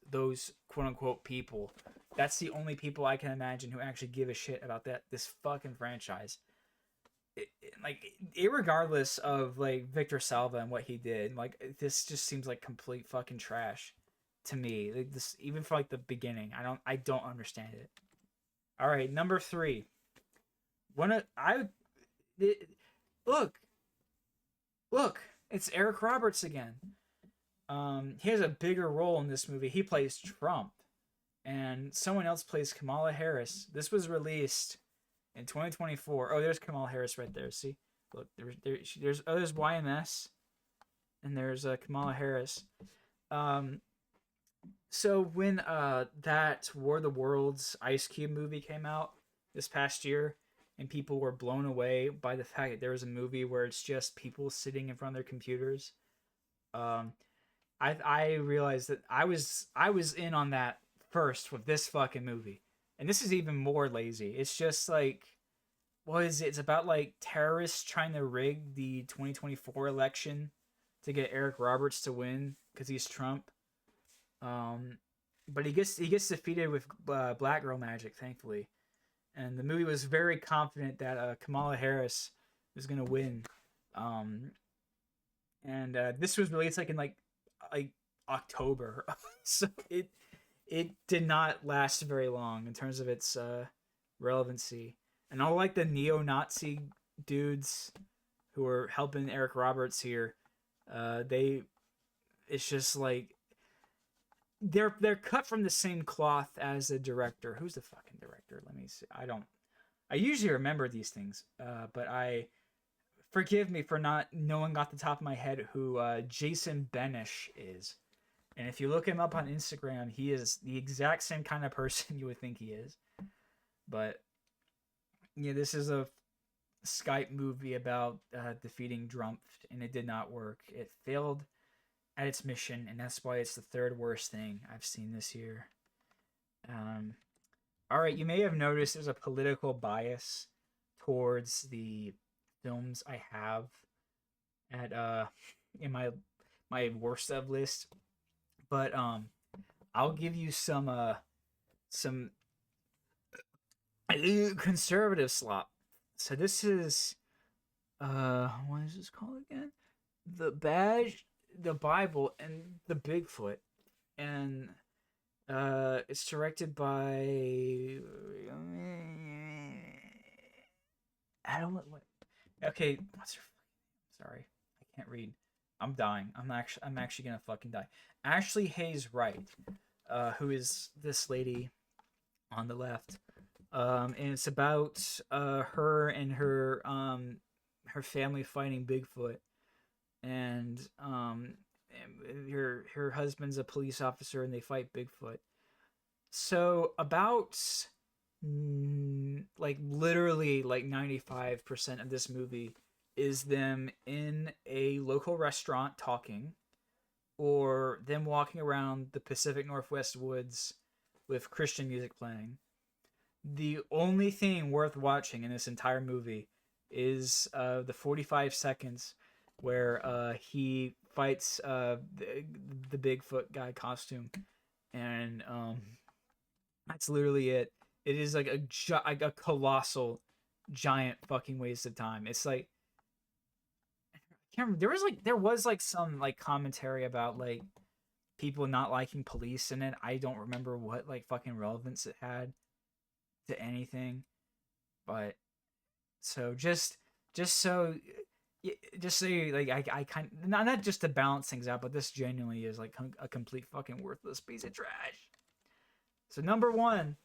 quote unquote people. That's the only people I can imagine who actually give a shit about this fucking franchise. Like, irregardless of like Victor Salva and what he did, like this just seems like complete fucking trash to me. Like this, even for like the beginning, I don't understand it. All right, number 3. It, look, look, it's Eric Roberts again. He has a bigger role in this movie. He plays Trump, and someone else plays Kamala Harris. This was released in 2024. Oh, there's Kamala Harris right there. See, look, there's YMS, and there's Kamala Harris. So when that War of the Worlds Ice Cube movie came out this past year, and people were blown away by the fact that there was a movie where it's just people sitting in front of their computers. I realized that I was in on that first with this fucking movie, and this is even more lazy. It's just like, what is it? It's about like terrorists trying to rig the 2024 election to get Eric Roberts to win because he's Trump. But he gets defeated with black girl magic, thankfully, and the movie was very confident that Kamala Harris was gonna win. And this was released like in like October, so it did not last very long in terms of its relevancy. And all like the neo-Nazi dudes who are helping Eric Roberts here, it's just like they're cut from the same cloth as the director. Who's the fucking director? Let me see. I usually remember these things, but forgive me for not knowing off the top of my head who Jason Benish is. And if you look him up on Instagram, he is the exact same kind of person you would think he is. But yeah, this is a Skype movie about defeating Trump, and it did not work. It failed at its mission, and that's why it's the third worst thing I've seen this year. All right, you may have noticed there's a political bias towards the films I have at in my worst of list, but I'll give you some conservative slop. So this is what is this called again? The Badge, the Bible, and the Bigfoot, and it's directed by I don't what. Okay, what's her? Sorry, I can't read. I'm dying. I'm actually gonna fucking die. Ashley Hayes Wright, who is this lady on the left. And it's about her and her family fighting Bigfoot, and her husband's a police officer, and they fight Bigfoot. So about like literally like 95% of this movie is them in a local restaurant talking, or them walking around the Pacific Northwest woods with Christian music playing. The only thing worth watching in this entire movie is the 45 seconds where he fights the Bigfoot guy costume, and that's literally it. It is like like a colossal, giant fucking waste of time. It's like I can't remember. There was like some like commentary about like people not liking police in it. I don't remember what like fucking relevance it had to anything, but so just so just so you, like I kind not just to balance things out, but this genuinely is like a complete fucking worthless piece of trash. So number one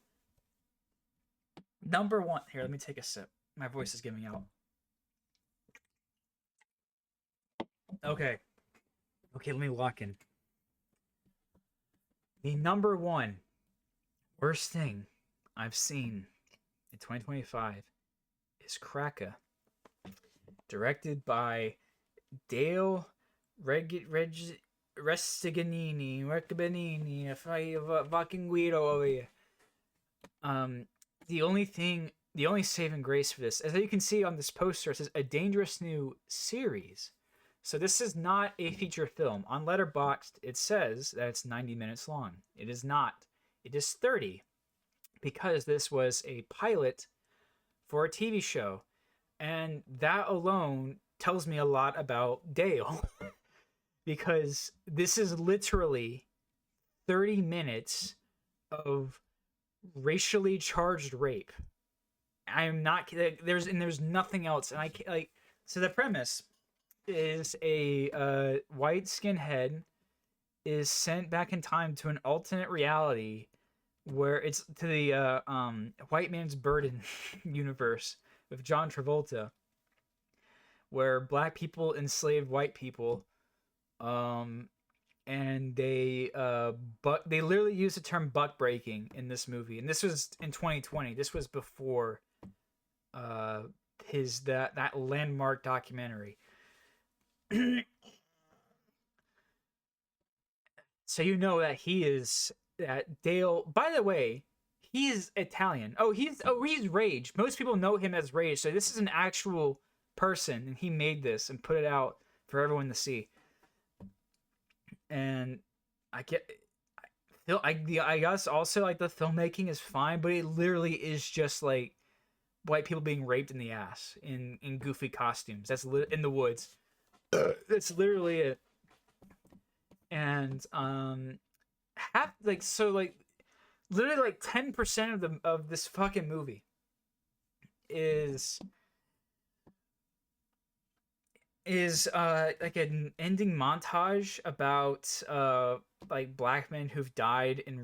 here. Let me take a sip. My voice is giving out. Okay, okay. Let me lock in. The number one worst thing I've seen in 2025 is Kraka, directed by Dale Restiganini, if I fucking Guido over here. The only thing, the only saving grace for this, as you can see on this poster, it says a dangerous new series. So this is not a feature film. On Letterboxd, it says that it's 90 minutes long. It is not. It is 30, because this was a pilot for a TV show. And that alone tells me a lot about Dale. Because this is literally 30 minutes of racially charged rape. I am not there's nothing else, and I can't, like, so the premise is a white skinhead is sent back in time to an alternate reality where it's to the White Man's Burden universe with John Travolta, where black people enslaved white people, and they literally use the term butt breaking in this movie, and this was in 2020. This was before that landmark documentary. So you know that Dale. By the way, he is Italian. He's Rage. Most people know him as Rage. So this is an actual person, and he made this and put it out for everyone to see. And I guess also like the filmmaking is fine, but it literally is just like white people being raped in the ass in goofy costumes. That's in the woods. That's literally it. And literally like 10% of this fucking movie is like an ending montage about like black men who've died in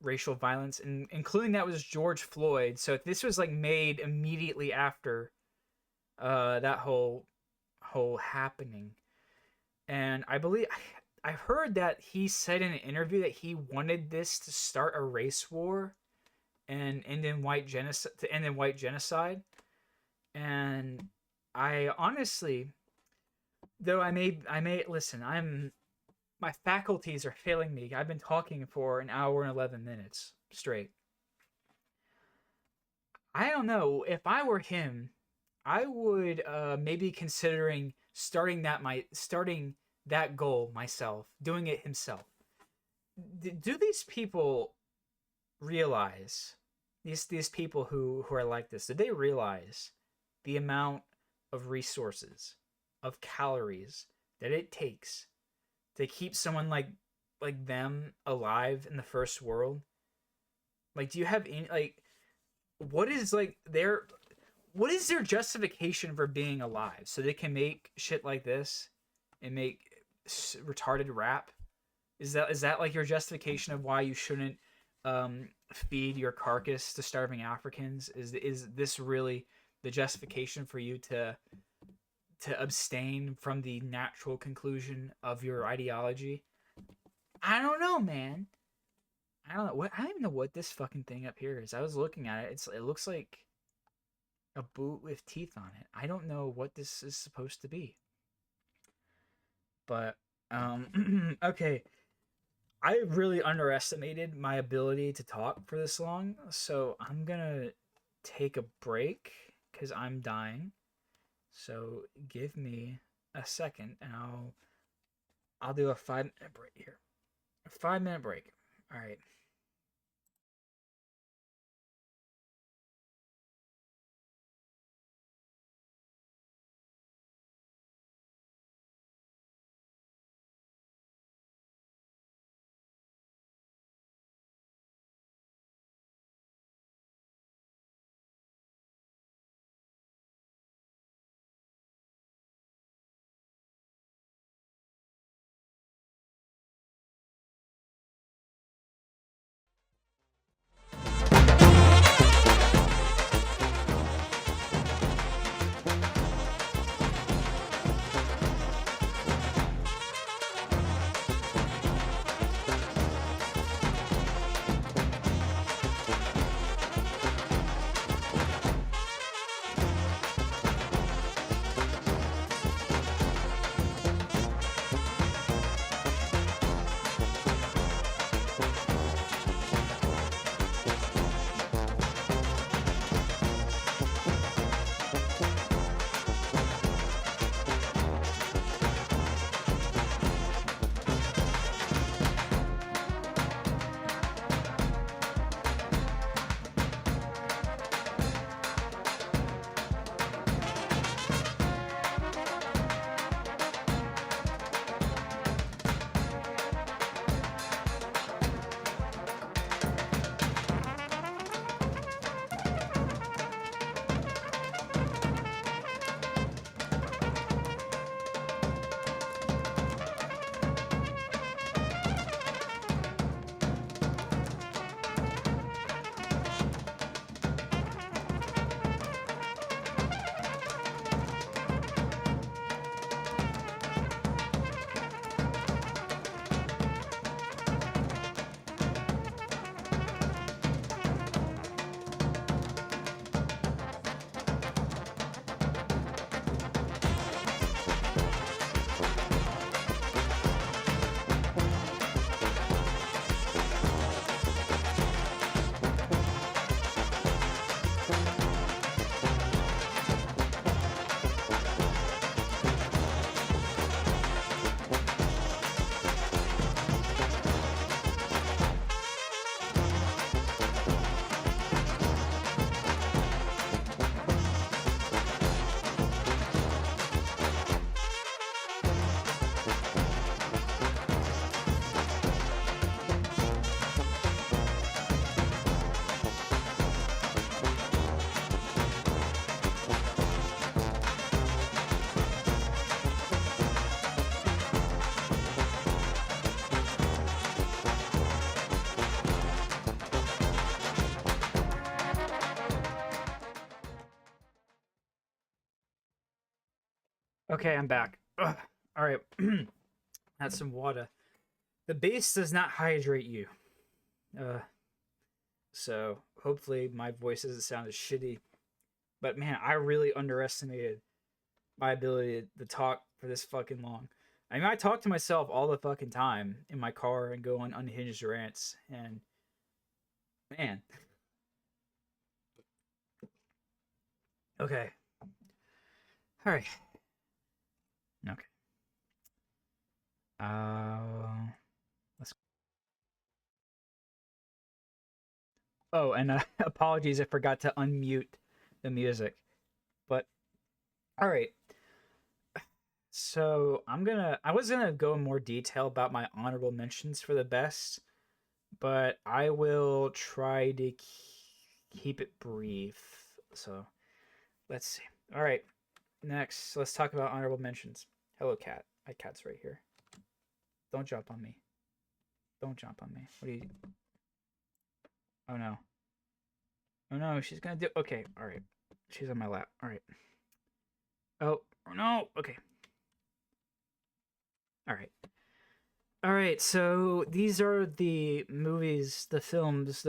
racial violence, and including that was George Floyd. So this was like made immediately after that whole happening. And I heard that he said in an interview that he wanted this to start a race war and end in white genocide. And I honestly, though I may listen, my faculties are failing me. I've been talking for an hour and 11 minutes straight. I don't know, if I were him, I would maybe considering starting that goal myself, doing it himself. Do these people realize, these people who are like this, do they realize the amount of resources, of calories that it takes to keep someone like them alive in the first world? Like, do you have any, like, what is their justification for being alive, so they can make shit like this and make retarded rap? Is that like your justification of why you shouldn't feed your carcass to starving Africans? Is this really the justification for you to abstain from the natural conclusion of your ideology? I don't know, man. I don't know what. I don't even know what this fucking thing up here is. I was looking at it. It looks like a boot with teeth on it. I don't know what this is supposed to be. But okay. I really underestimated my ability to talk for this long, so I'm gonna take a break because I'm dying. So give me a second, and I'll do a 5 minute break here. A 5 minute break. All right. Okay, I'm back. Ugh. All right. That's some water. The base does not hydrate you. Uh, so hopefully my voice doesn't sound as shitty. But man, I really underestimated my ability to talk for this fucking long. I mean, I talk to myself all the fucking time in my car and go on unhinged rants. And man, okay, all right, okay. Let's. Oh, and apologies, I forgot to unmute the music. But all right, so I was gonna go in more detail about my honorable mentions for the best, but I will try to keep it brief. So let's see. All right, next, let's talk about honorable mentions. Hello, cat. My cat's right here. Don't jump on me. Don't jump on me. What are you? Oh no. Oh no, she's gonna do. Okay, all right. She's on my lap. All right. Oh no. Okay. All right. All right. So these are the movies, the films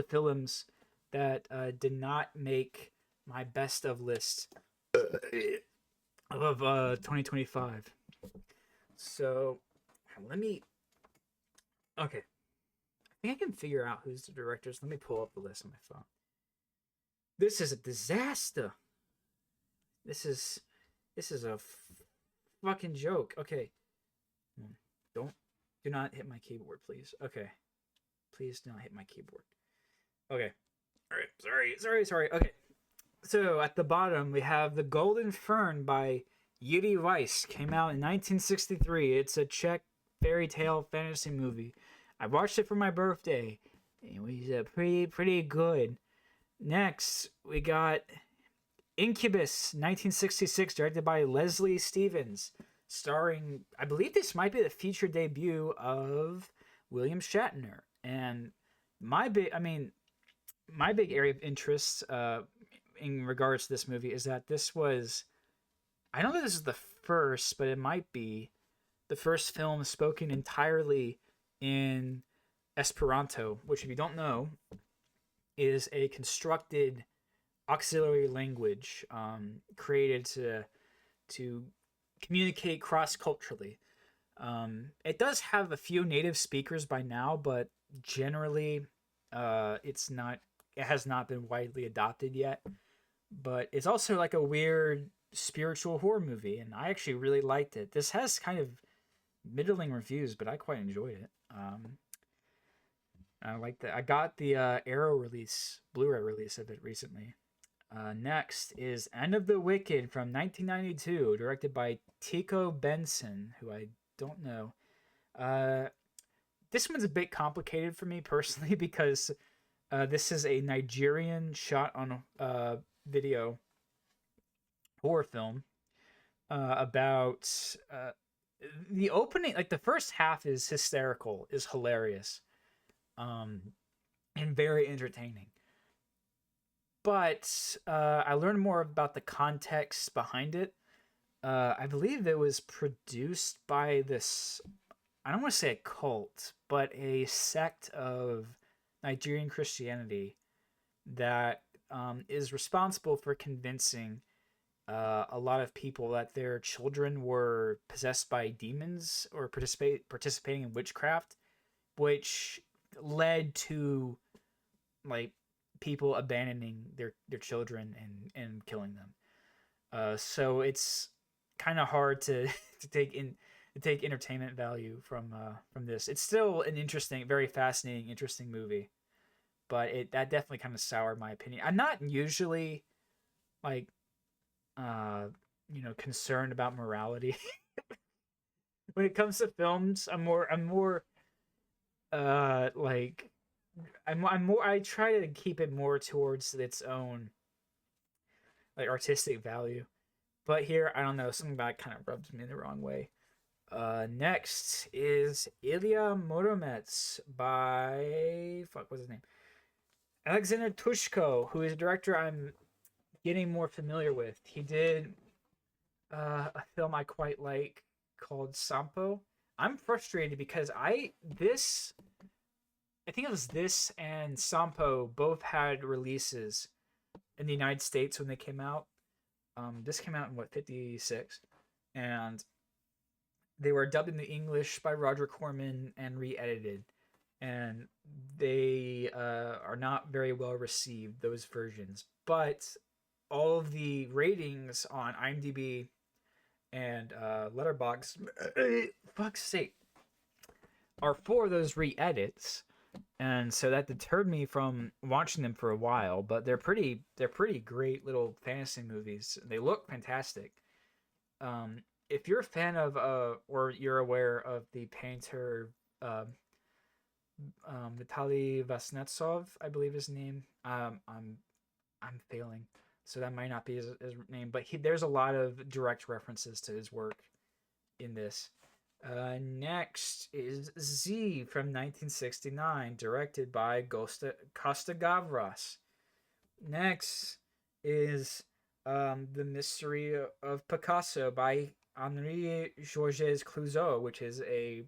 that did not make my best of list of 2025. So let me. Okay. I think I can figure out who's the directors. Let me pull up the list on my phone. This is a disaster. This is this is a fucking joke. Okay. Don't do not hit my keyboard, please. Okay. Please do not hit my keyboard. Okay. All right. Sorry. Okay. So at the bottom we have The Golden Fern by Yuri Weiss. Came out in 1963. It's a Czech fairy tale fantasy movie. I watched it for my birthday. It was pretty good. Next, we got Incubus, 1966, directed by Leslie Stevens, starring, I believe this might be the feature debut of William Shatner. And my big area of interest in regards to this movie is that this was, I don't know if this is the first, but it might be the first film spoken entirely in Esperanto, which, if you don't know, is a constructed auxiliary language created to communicate cross culturally. It does have a few native speakers by now, but generally, it's not. It has not been widely adopted yet. But it's also like a weird spiritual horror movie, and I actually really liked it. This has kind of middling reviews, but I quite enjoyed it. I like that. I got the Arrow release, Blu-ray release of it recently. Next is End of the Wicked from 1992, directed by Tico Benson, who I don't know. Uh, this one's a bit complicated for me personally because this is a Nigerian shot on video horror film about the opening. Like the first half is hysterical, is hilarious, um, and very entertaining. But I learned more about the context behind it. I believe it was produced by this, I don't want to say a cult, but a sect of Nigerian Christianity that is responsible for convincing a lot of people that their children were possessed by demons or participating in witchcraft, which led to like people abandoning their children and killing them. So it's kind of hard to to take entertainment value from this. It's still an interesting, very fascinating, interesting movie, but it that definitely kind of soured my opinion. I'm not usually like uh concerned about morality when it comes to films. I'm more like I'm more I try to keep it more towards its own like artistic value. But here, I don't know, something about it kind of rubs me the wrong way. Next is Ilya Muromets by what's his name? Alexander Tushko, who is a director I'm getting more familiar with. He did a film I quite like called Sampo. I'm frustrated because I think it was this and Sampo both had releases in the United States when they came out. This came out in what, 56, and they were dubbed into English by Roger Corman and re-edited, and they are not very well received, those versions. But all of the ratings on IMDb and Letterboxd, fuck's sake, are for those re-edits, and so that deterred me from watching them for a while. But they're pretty great little fantasy movies. They look fantastic. If you're a fan of or you're aware of the painter Vitaly Vasnetsov, I believe his name. I'm failing, so that might not be his name, but there's a lot of direct references to his work in this. Next is Z from 1969, directed by Costa Gavras. Next is The Mystery of Picasso by Henri Georges Clouzot, which is a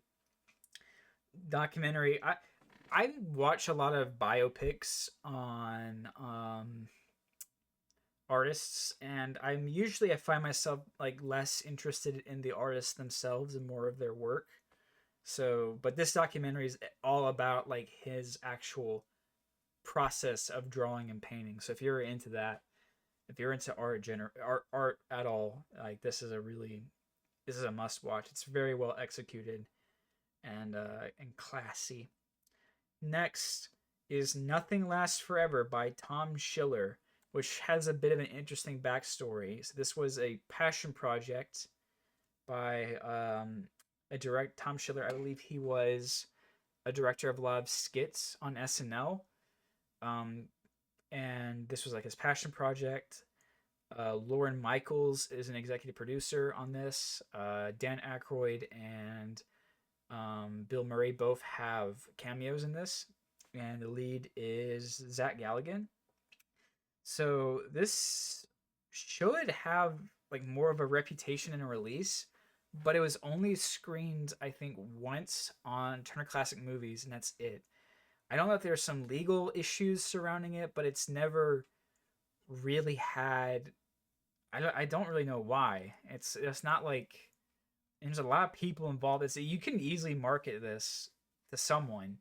documentary. I watch a lot of biopics on artists, and I find myself like less interested in the artists themselves and more of their work. So, but this documentary is all about like his actual process of drawing and painting. So if you're into that, if you're into art at all, like this is a must watch. It's very well executed and classy. Next is Nothing Lasts Forever by Tom Schiller, which has a bit of an interesting backstory. So this was a passion project by a direct Tom Schiller. I believe he was a director of a lot of skits on SNL. Um, and this was like his passion project. Lauren Michaels is an executive producer on this. Dan Aykroyd and Bill Murray both have cameos in this, and the lead is Zach Galligan. So this should have like more of a reputation and a release, but it was only screened I think once on Turner Classic Movies, and that's it. I don't know if there's some legal issues surrounding it, but it's never really had. I don't really know why. It's not like there's a lot of people involved. It's you can easily market this to someone,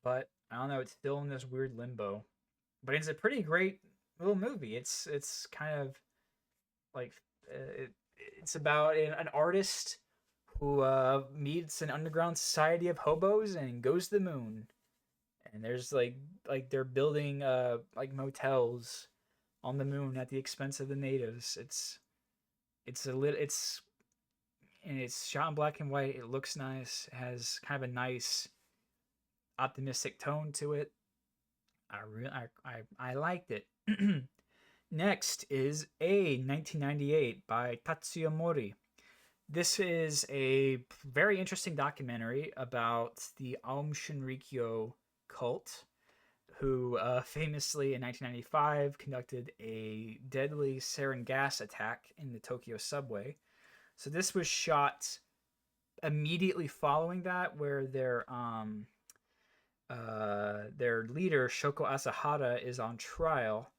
but I don't know. It's still in this weird limbo. But it's a pretty great little movie. It's kind of like it's about an artist who meets an underground society of hobos and goes to the moon. And there's like they're building like motels on the moon at the expense of the natives. It's a lit it's and it's shot in black and white. It looks nice. It has kind of a nice optimistic tone to it. I liked it. Next is A 1998 by Tatsuya Mori. This is a very interesting documentary about the Aum Shinrikyo cult, who famously in 1995 conducted a deadly sarin gas attack in the Tokyo subway. So this was shot immediately following that, where their leader Shoko Asahara is on trial,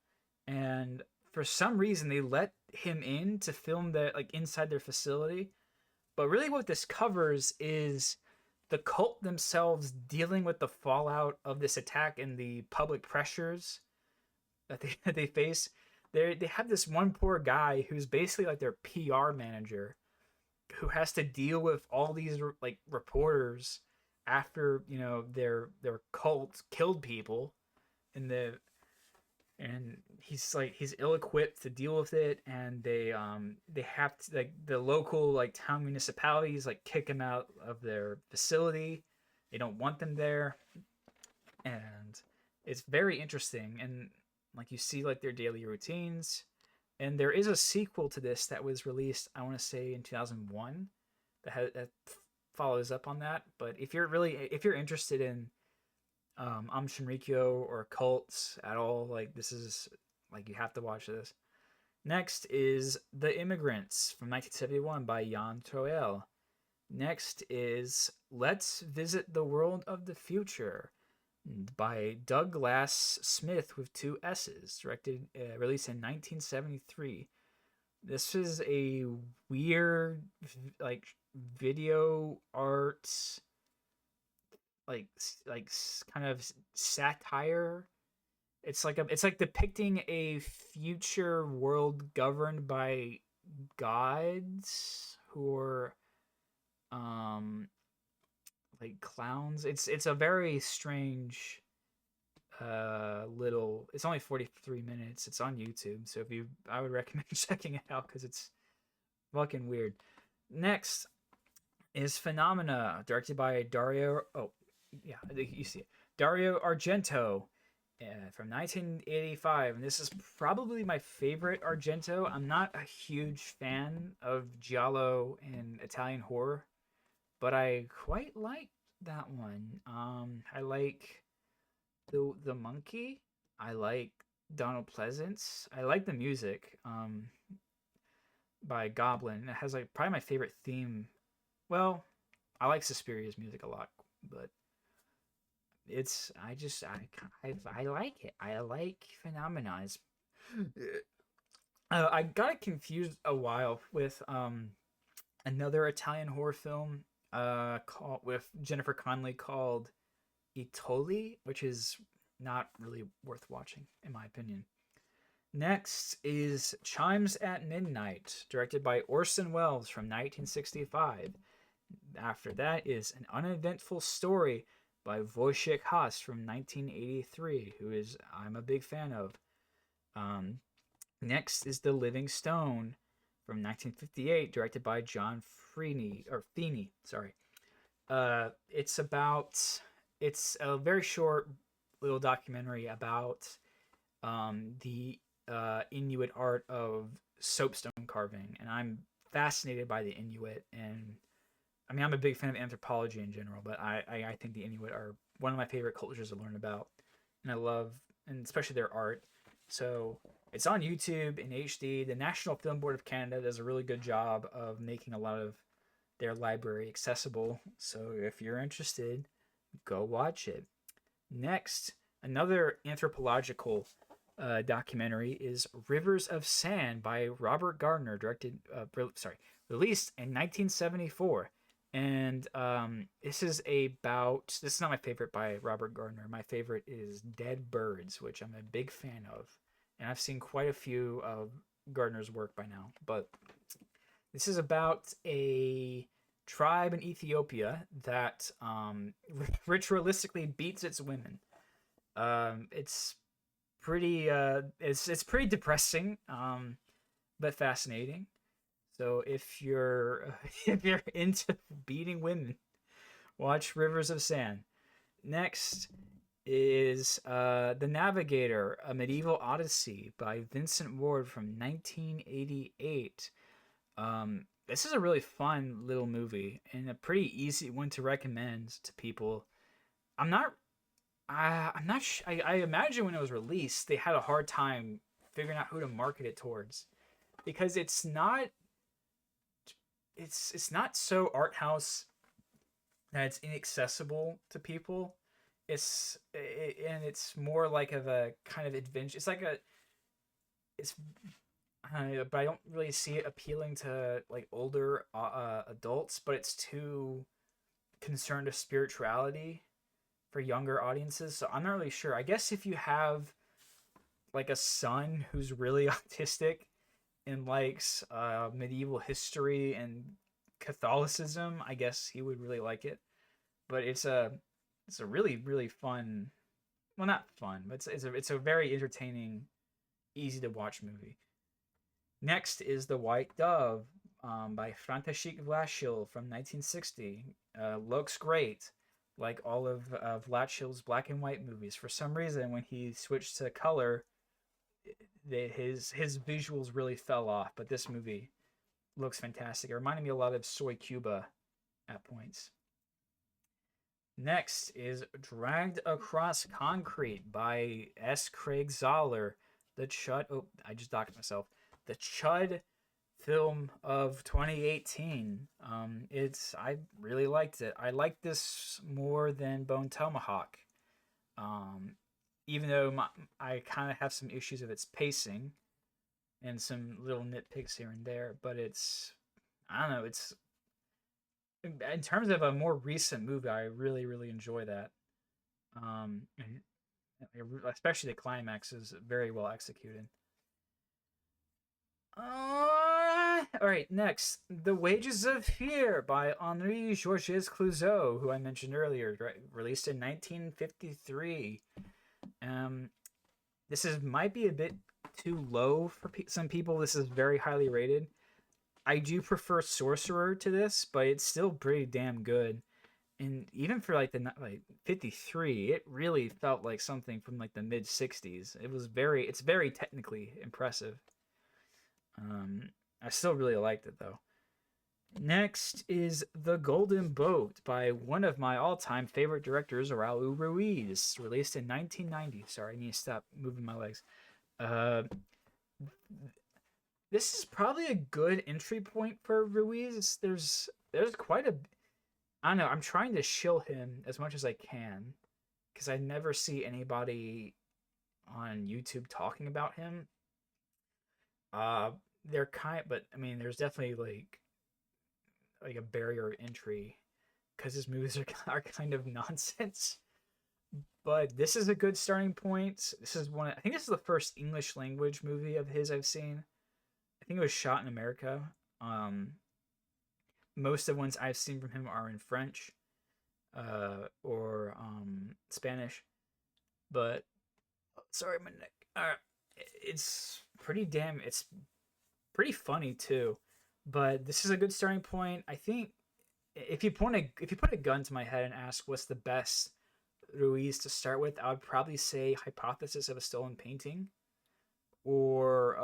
and for some reason they let him in to film the like inside their facility. But really, what this covers is the cult themselves dealing with the fallout of this attack and the public pressures that they face. They have this one poor guy who's basically like their PR manager, who has to deal with all these like reporters after their cult killed people in the and he's ill equipped to deal with it, and they have to like the local like town municipalities like kick him out of their facility. They don't want them there, and it's very interesting, and like you see like their daily routines. And there is a sequel to this that was released, I want to say in 2001, that follows up on that. But if you're interested in Shinrikyo or cults at all, like this is like you have to watch this. Next is The Immigrants from 1971 by Jan Troell. Next is Let's Visit the World of the Future by Douglas Smith with two S's, released in 1973. This is a weird like video art like kind of satire. It's like depicting a future world governed by gods who are like clowns. It's a very strange little. It's only 43 minutes. It's on YouTube, so if you I would recommend checking it out cuz it's fucking weird. Next is Phenomena, directed by Dario. Oh, yeah, you see it. Dario Argento, from 1985, and this is probably my favorite Argento. I'm not a huge fan of giallo and Italian horror, but I quite like that one. I like the monkey. I like Donald Pleasance. I like the music. By Goblin. It has like probably my favorite theme. Well, I like Suspiria's music a lot, but it's I like it. I like Phenomenons. I got it confused a while with another Italian horror film called with Jennifer Connelly called Itoli, which is not really worth watching in my opinion. Next is Chimes at Midnight, directed by Orson Welles from 1965. After that is An Uneventful Story by Wojciech Haas from 1983, who is I'm a big fan of. Um, Next is The Living Stone from 1958, directed by John Feeney. Sorry. It's a very short little documentary about the Inuit art of soapstone carving, and I'm fascinated by the Inuit. And I mean, I'm a big fan of anthropology in general, but I think the Inuit are one of my favorite cultures to learn about, and I love, and especially their art. So it's on YouTube in HD. The National Film Board of Canada does a really good job of making a lot of their library accessible. So if you're interested, go watch it. Next, another anthropological documentary is Rivers of Sand by Robert Gardner, released in 1974. And this is not my favorite by Robert Gardner. My favorite is Dead Birds, which I'm a big fan of. And I've seen quite a few of Gardner's work by now. But this is about a tribe in Ethiopia that ritualistically beats its women. It's it's pretty depressing, but fascinating. So if you're if you're into beating women, watch Rivers of Sand. Next is The Navigator, a Medieval Odyssey by Vincent Ward from 1988. This is a really fun little movie and a pretty easy one to recommend to people. I'm not I'm not. I imagine when it was released, they had a hard time figuring out who to market it towards, because it's not. It's not so art house that it's inaccessible to people. And it's more like of a kind of adventure. It's like a. It's. I don't know, but I don't really see it appealing to like older adults. But it's too concerned with spirituality for younger audiences. So I'm not really sure. I guess if you have like a son who's really autistic and likes medieval history and Catholicism, I guess he would really like it. But it's a really fun, well, not fun, but it's a very entertaining, easy to watch movie. Next is The White Dove by František Vlašil from 1960. Looks great, like all of Vlašil's black and white movies. For some reason, when he switched to color, his visuals really fell off. But this movie looks fantastic. It reminded me a lot of Soy Cuba at points. Next is Dragged Across Concrete by S. Craig Zoller. The Chud. Oh, I just docked myself. The Chud film of 2018. I really liked it. I liked this more than Bone Tomahawk. Even though I kind of have some issues with its pacing and some little nitpicks here and there, but I don't know, it's in terms of a more recent movie, I really enjoy that. And especially the climax is very well executed. All right, next, The Wages of Fear by Henri Georges Clouzot, who I mentioned earlier, released in 1953. This might be a bit too low for some people. This is very highly rated. I do prefer Sorcerer to this, but it's still pretty damn good. And even for like the 53, it really felt like something from like the mid 60s. It's very technically impressive. I still really liked it though. Next is The Golden Boat by one of my all-time favorite directors, Raul Ruiz, released in 1990. Sorry, I need to stop moving my legs. Uh, this is probably a good entry point for Ruiz. There's quite a I don't know. I'm trying to shill him as much as I can because I never see anybody on YouTube talking about him. Uh, they're kind, but I mean, there's definitely like a barrier entry because his movies are kind of nonsense. But this is a good starting point. This is one. I think this is the first English language movie of his I've seen. I think it was shot in America. Um, Most of the ones I've seen from him are in French, or Spanish. But sorry, my neck. It's pretty damn. It's pretty funny too. But this is a good starting point. I think if you put a gun to my head and ask what's the best Ruiz to start with, I would probably say Hypothesis of a Stolen Painting or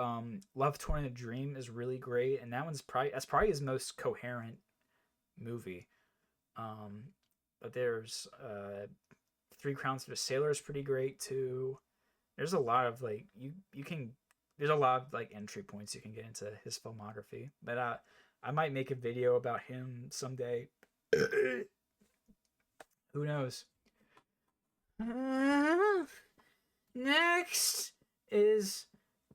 Love Torn in a Dream is really great, and that's probably his most coherent movie. Um, but there's Three Crowns for the Sailor is pretty great too. There's a lot of you can there's a lot of entry points you can get into his filmography. But I might make a video about him someday. Who knows? Next is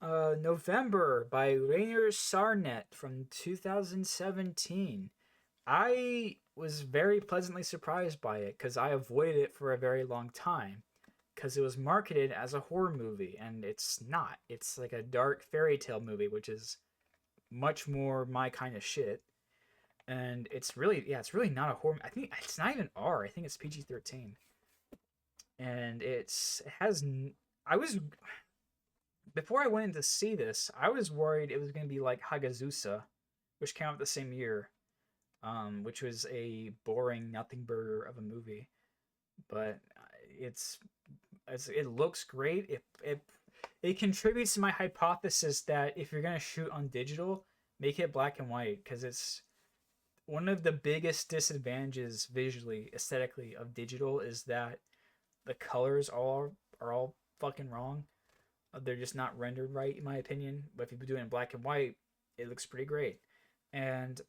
November by Rainer Sarnet from 2017. I was very pleasantly surprised by it because I avoided it for a very long time because it was marketed as a horror movie and it's not. It's like a dark fairy tale movie, which is much more my kind of shit. And it's really not a horror. I think it's not even R. I think it's PG-13. And it has. I was before I went in to see this, I was worried it was going to be like Hagazusa, which came out the same year, which was a boring nothing burger of a movie. But it's it looks great. It contributes to my hypothesis that if you're gonna shoot on digital, make it black and white because it's one of the biggest disadvantages visually, aesthetically of digital is that the colors all are all fucking wrong. They're just not rendered right, in my opinion. But if you do it in black and white, it looks pretty great. And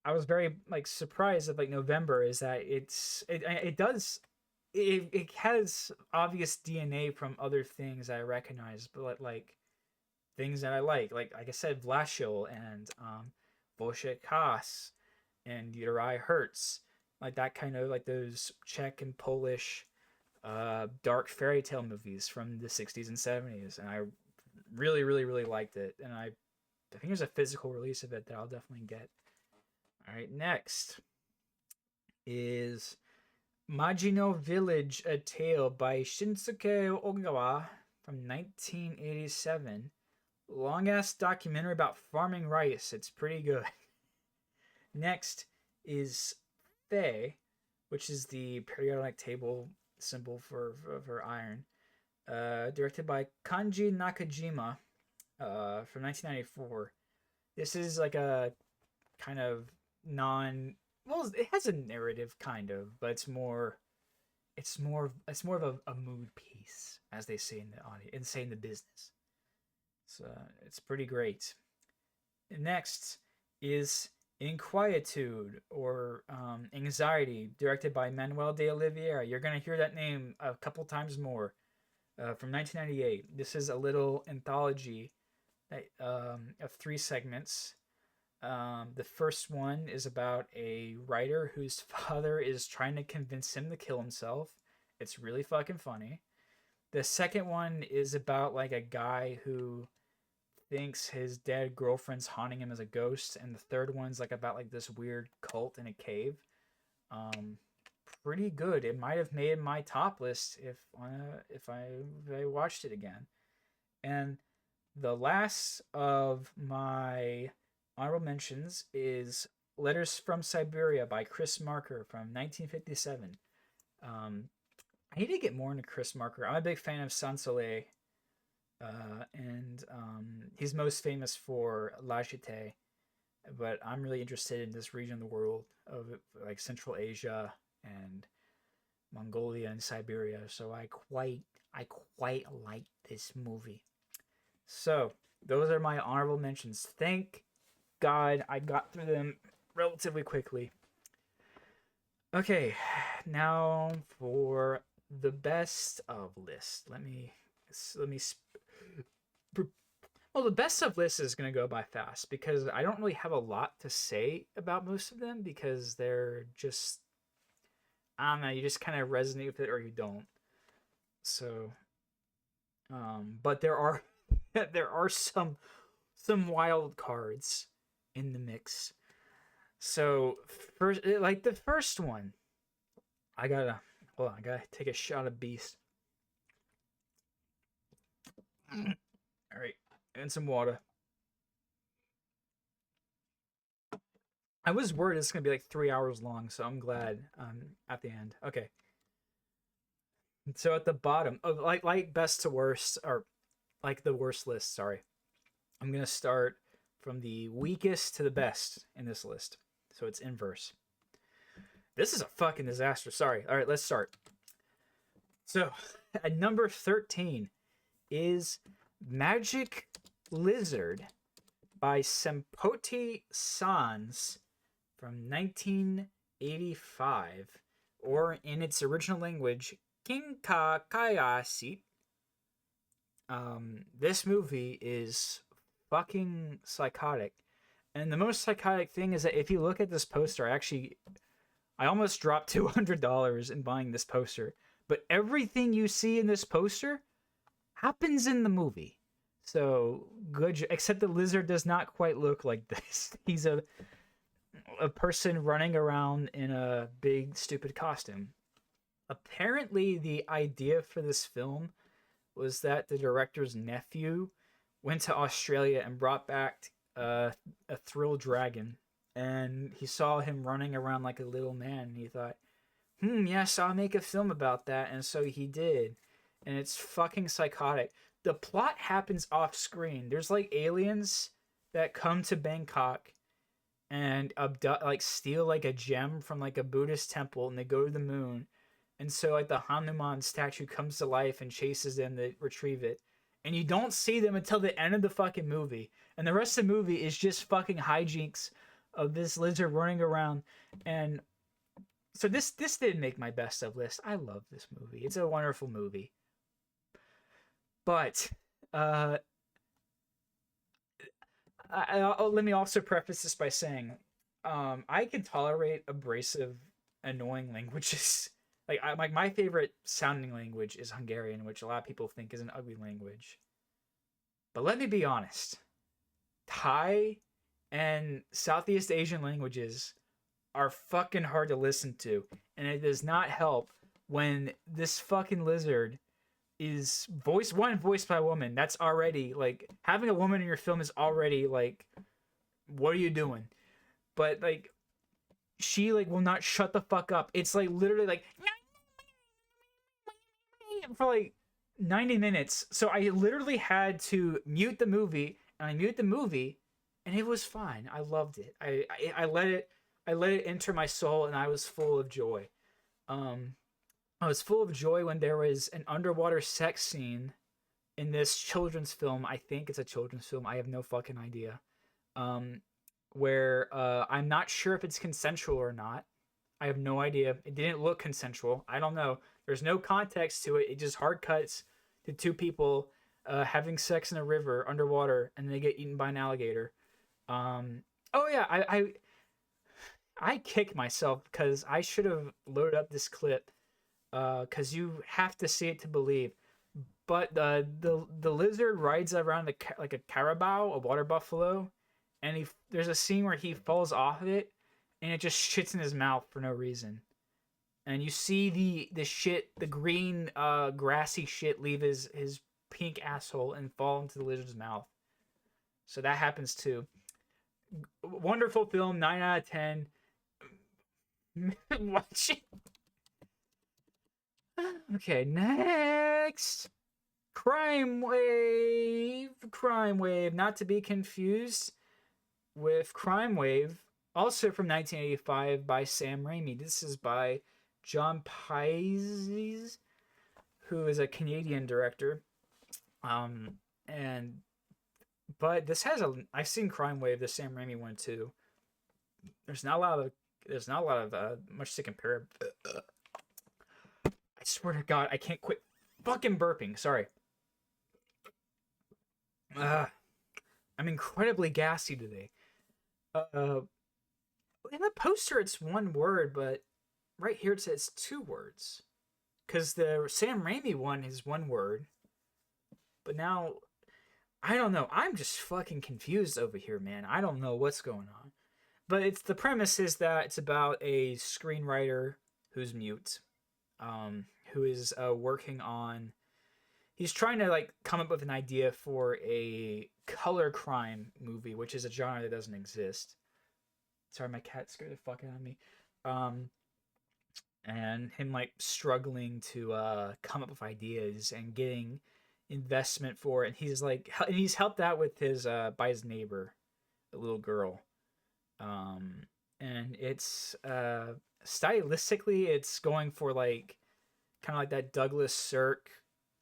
I was very surprised at November is that it has obvious DNA from other things I recognize, but things that I like I said, Vlashil and Bolshevik Kass and Uri Hertz, like that kind of those Czech and Polish dark fairy tale movies from the 60s and 70s, and I really really really liked it, and I think there's a physical release of it that I'll definitely get. All right, next is Majino Village, A Tale by Shinsuke Ogawa from 1987. Long ass documentary about farming rice. It's pretty good. Next is Fe, which is the periodic table symbol for iron. Directed by Kanji Nakajima from 1994. This is like a kind of non well, it has a narrative kind of, but it's more of a mood piece, as they say in the audio and say in the business. So it's pretty great. Next is Inquietude or Anxiety, directed by Manuel de Oliveira. You're gonna hear that name a couple times more. From 1998. This is a little anthology of three segments. The first one is about a writer whose father is trying to convince him to kill himself. It's really fucking funny. The second one is about a guy who thinks his dead girlfriend's haunting him as a ghost, and the third one's about this weird cult in a cave. Um, Pretty good. It might have made my top list if I watched it again. And the last of my honorable mentions is Letters from Siberia by Chris Marker from 1957. Um, I need to get more into Chris Marker. I'm a big fan of Sans Soleil, and he's most famous for La Jetée. but I'm really interested in this region of the world of like Central Asia and Mongolia and Siberia. So I quite like this movie. So those are my honorable mentions. Thank God I got through them relatively quickly. Okay, now for the best of list. Let me well, the best of list is going to go by fast because I don't really have a lot to say about most of them because they're just, I don't know, you just kind of resonate with it or you don't. So, but there are there are some wild cards in the mix. So first, like the first one, I gotta hold on, I gotta take a shot of Beast. All right, and some water. I was worried it's gonna be like 3 hours long, so I'm glad at the end. Okay, so at the bottom, of like best to worst, or like the worst list. Sorry, I'm gonna start from the weakest to the best in this list. So it's inverse. This is a fucking disaster. Sorry. All right, let's start. So at number 13 is Magic Lizard by Sempoti Sans from 1985, or in its original language, Kinka Kayashi. This movie is fucking psychotic. And the most psychotic thing is that if you look at this poster, I almost dropped $200 in buying this poster. But everything you see in this poster happens in the movie. So good, except the lizard does not quite look like this. He's a person running around in a big stupid costume. Apparently, the idea for this film was that the director's nephew went to Australia and brought back a thrill dragon, and he saw him running around like a little man, and he thought, yes, I'll make a film about that, and so he did, and it's fucking psychotic. The plot happens off screen. There's like aliens that come to Bangkok and abduct, like steal like a gem from like a Buddhist temple, and they go to the moon, and so like the Hanuman statue comes to life and chases them to retrieve it. And you don't see them until the end of the fucking movie. And the rest of the movie is just fucking hijinks of this lizard running around. And so this didn't make my best of list. I love this movie. It's a wonderful movie. But let me also preface this by saying I can tolerate abrasive, annoying languages. Like my favorite sounding language is Hungarian, which a lot of people think is an ugly language. But let me be honest. Thai and Southeast Asian languages are fucking hard to listen to, and it does not help when this fucking lizard is voiced by a woman. That's already like having a woman in your film is already like, what are you doing? But like she like will not shut the fuck up. It's like literally like for like 90 minutes. So I literally had to mute the movie, and I mute the movie, and it was fine. I loved it. I let it enter my soul, and I was full of joy. I was full of joy when there was an underwater sex scene in this children's film. I think it's a children's film. I have no fucking idea. Where I'm not sure if it's consensual or not. I have no idea. It didn't look consensual. I don't know. There's no context to it. It just hard cuts to two people having sex in a river underwater, and they get eaten by an alligator. Oh yeah, I kick myself because I should have loaded up this clip because you have to see it to believe. But the lizard rides around like a carabao, a water buffalo, and there's a scene where he falls off of it, and it just shits in his mouth for no reason. And you see the green grassy shit leave his pink asshole and fall into the lizard's mouth. So that happens too. Wonderful film, 9 out of 10. Watch it. Okay, next. Crime Wave. Not to be confused with Crime Wave, also from 1985 by Sam Raimi. This is by John Pizes, who is a Canadian director. And but this has a I've seen Crime Wave, the Sam Raimi one too. There's not a lot of much to compare. I swear to God, I can't quit fucking burping. Sorry. I'm incredibly gassy today. In the poster it's one word, but right here it says two words. Because the Sam Raimi one is one word, but now I don't know. I'm just fucking confused over here, man. I don't know what's going on. But it's the premise is that it's about a screenwriter who's mute, who is working on. He's trying to like come up with an idea for a color crime movie, which is a genre that doesn't exist. Sorry, my cat scared the fuck out of me. And him like struggling to come up with ideas and getting investment for it. And he's like, and he's helped out with his by his neighbor, a little girl. And it's stylistically, it's going for like kind of like that Douglas Sirk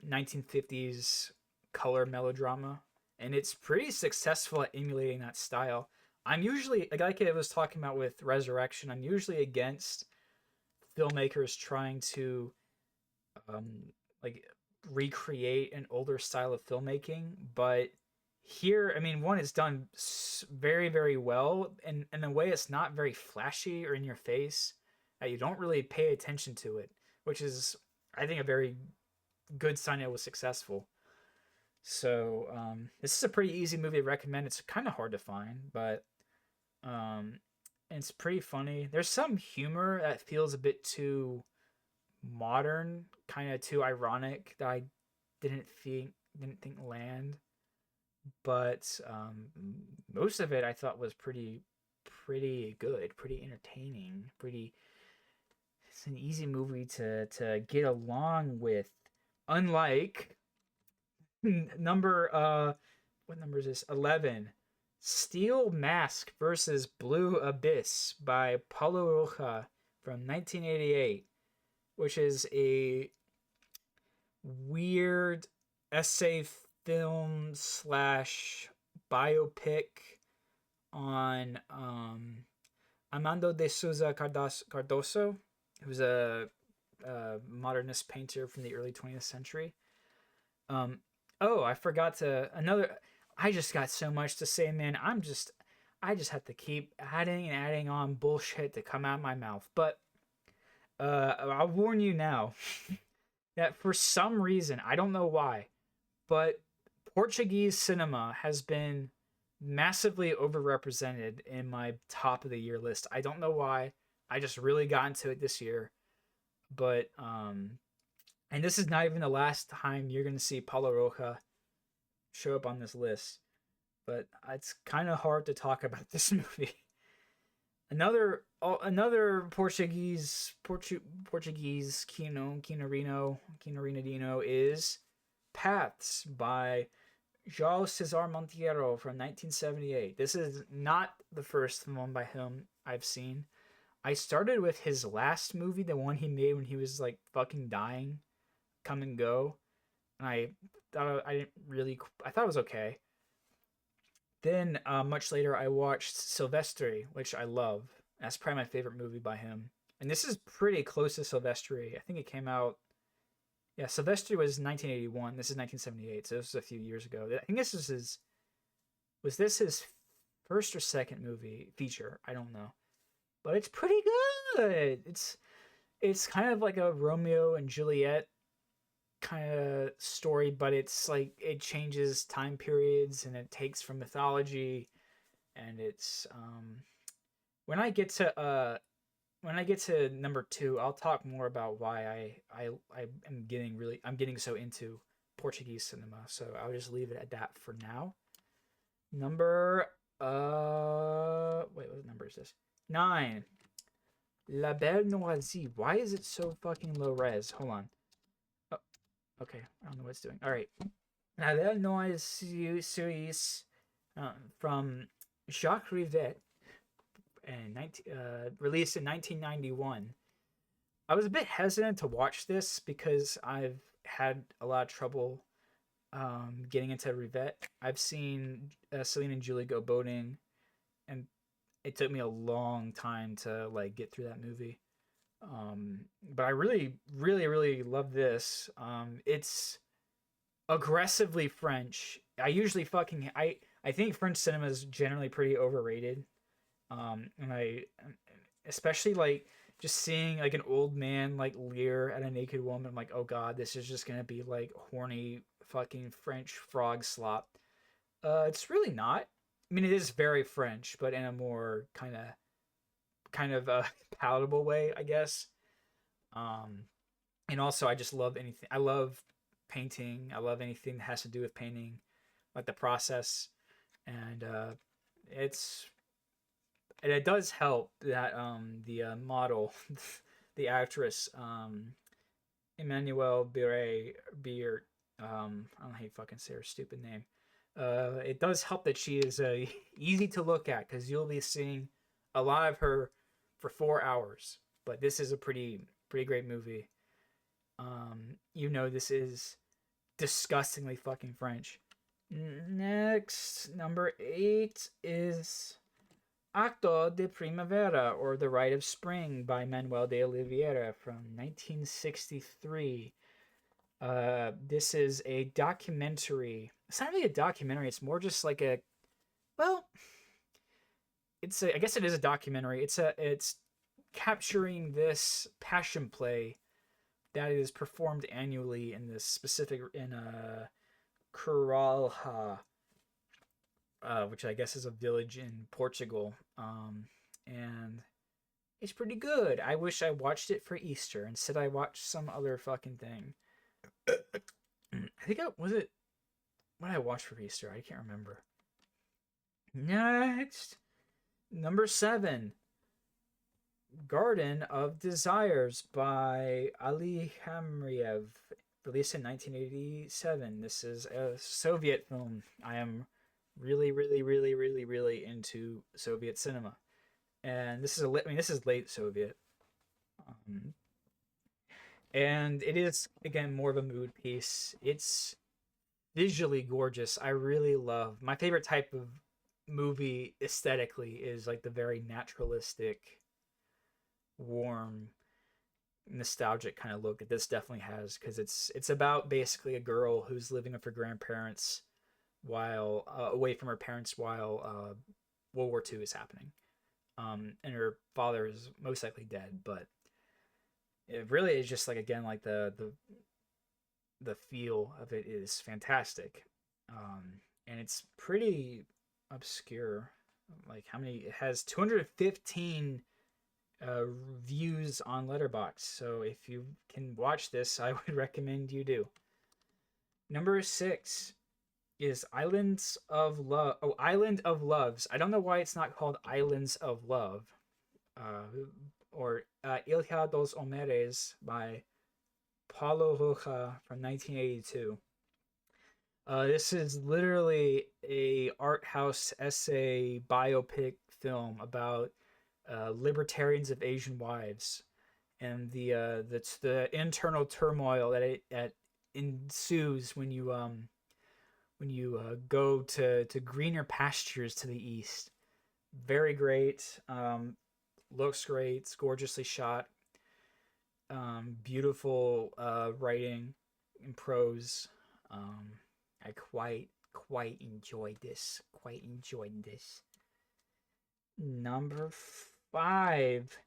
1950s color melodrama, and it's pretty successful at emulating that style. I'm usually like I was talking about with Resurrection. I'm usually against filmmakers trying to like recreate an older style of filmmaking, but here, I mean, one is done very, very well, and in a way, it's not very flashy or in your face. You don't really pay attention to it, which is, I think, a very good sign it was successful. So this is a pretty easy movie to recommend. It's kind of hard to find, but it's pretty funny. There's some humor that feels a bit too modern, kind of too ironic that I didn't think land. But most of it I thought was pretty good, pretty entertaining, pretty. It's an easy movie to get along with. Unlike number what number is this? 11. Steel Mask versus Blue Abyss by Paulo Roja from 1988, which is a weird essay film slash biopic on Armando de Souza Cardoso, who's a modernist painter from the early 20th century. I forgot to another. I just got so much to say, man. I just have to keep adding and adding on bullshit to come out of my mouth. But I'll warn you now that for some reason, I don't know why, but Portuguese cinema has been massively overrepresented in my top of the year list. I don't know why. I just really got into it this year. But and this is not even the last time you're going to see Paulo Roja show up on this list. But it's kind of hard to talk about this movie. Another Portuguese Kino Renadino is Paths by João Cesar Monteiro from 1978. This is not the first one by him I've seen. I started with his last movie, the one he made when he was like fucking dying, Come and Go, and I thought it was okay. Then much later, I watched Silvestri, which I love. That's probably my favorite movie by him, and this is pretty close to Silvestri. I think it came out. Yeah, Silvestri was 1981. This is 1978, so this was a few years ago. I think this is his. Was this his first or second movie feature? I don't know, but it's pretty good. It's kind of like a Romeo and Juliet kind of story, but it's like it changes time periods and it takes from mythology, and it's when I get to number 2, I'll talk more about why I'm getting so into Portuguese cinema. So I'll just leave it at that for now. Number what number is this? 9. La Belle Noisy. Why is it so fucking low res? Hold on. Oh, okay, I don't know what it's doing. All right. La Belle Noisy series from Jacques Rivette, and released in 1991. I was a bit hesitant to watch this because I've had a lot of trouble getting into Rivette. I've seen Celine and Julie go boating, and it took me a long time to like get through that movie. But I really, really, really love this. It's aggressively French. I think French cinema is generally pretty overrated. And I especially like just seeing like an old man like leer at a naked woman. I'm like, oh god, this is just gonna be like horny fucking French frog slop. It's really not. I mean, it is very French, but in a more kind of palatable way, I guess. Um, and also, I just love anything. I love painting. I love anything that has to do with painting, like the process. And it's and it does help that the model, the actress Emmanuelle Beer, I don't know how you fucking say her stupid name. It does help that she is easy to look at because you'll be seeing a lot of her for 4 hours. But this is a pretty great movie. This is disgustingly fucking French. Next, number 8 is Acto de Primavera, or The Rite of Spring, by Manuel de Oliveira from 1963. This is a documentary. It's not really a documentary. It's more just like well, I guess it is a documentary. It's capturing this passion play that is performed annually in this specific in Coralha, which I guess is a village in Portugal. And it's pretty good. I wish I watched it for Easter. Instead, I watched some other fucking thing. I think I was it. What did I watch for Easter? I can't remember. Next, number 7, Garden of Desires by Ali Hamriev, released in 1987. This is a Soviet film. I am really, really, really, really, really into Soviet cinema, and this is late Soviet, um, and it is again more of a mood piece. It's visually gorgeous. I really love my favorite type of movie aesthetically is like the very naturalistic, warm, nostalgic kind of look that this definitely has because it's about basically a girl who's living with her grandparents while away from her parents while World War II is happening. And her father is most likely dead, but it really is just like again like the feel of it is fantastic, and it's pretty obscure. Like how many? It has 215 views on Letterbox. So if you can watch this, I would recommend you do. Number 6 is Islands of Love. Oh, Island of Loves. I don't know why it's not called Islands of Love, or Ilha dos Homeres by Paulo Rocha from 1982. This is literally a art house essay biopic film about libertarians of Asian wives and the internal turmoil that ensues when you go to greener pastures to the east. Very great. Looks great. It's gorgeously shot. Beautiful writing and prose. I quite enjoyed this. Quite enjoyed this. Number 5,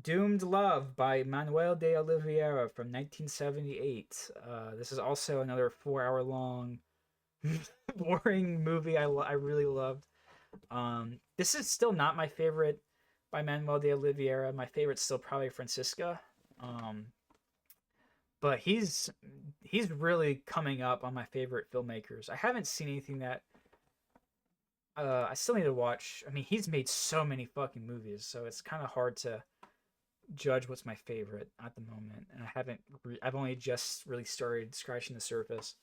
Doomed Love by Manuel de Oliveira from 1978. This is also another 4 hour long boring movie I really loved. This is still not my favorite by Manuel de Oliveira. My favorite's still probably Francisca. Um, but he's really coming up on my favorite filmmakers. I haven't seen anything that I still need to watch. I mean, he's made so many fucking movies, so it's kind of hard to judge what's my favorite at the moment. And I've only just really started scratching the surface.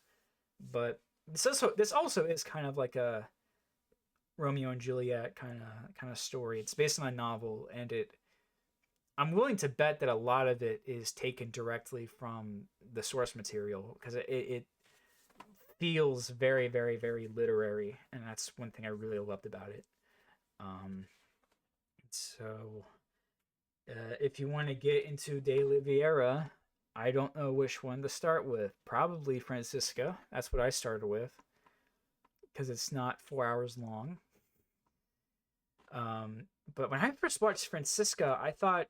But this also is kind of like Romeo and Juliet kind of story. It's based on a novel, and I'm willing to bet that a lot of it is taken directly from the source material because it feels very, very, very literary, and that's one thing I really loved about it. Um, so if you want to get into De Oliveira, I don't know which one to start with. Probably Francisca. That's what I started with because it's not 4 hours long. Um, but when I first watched Francisca, I thought,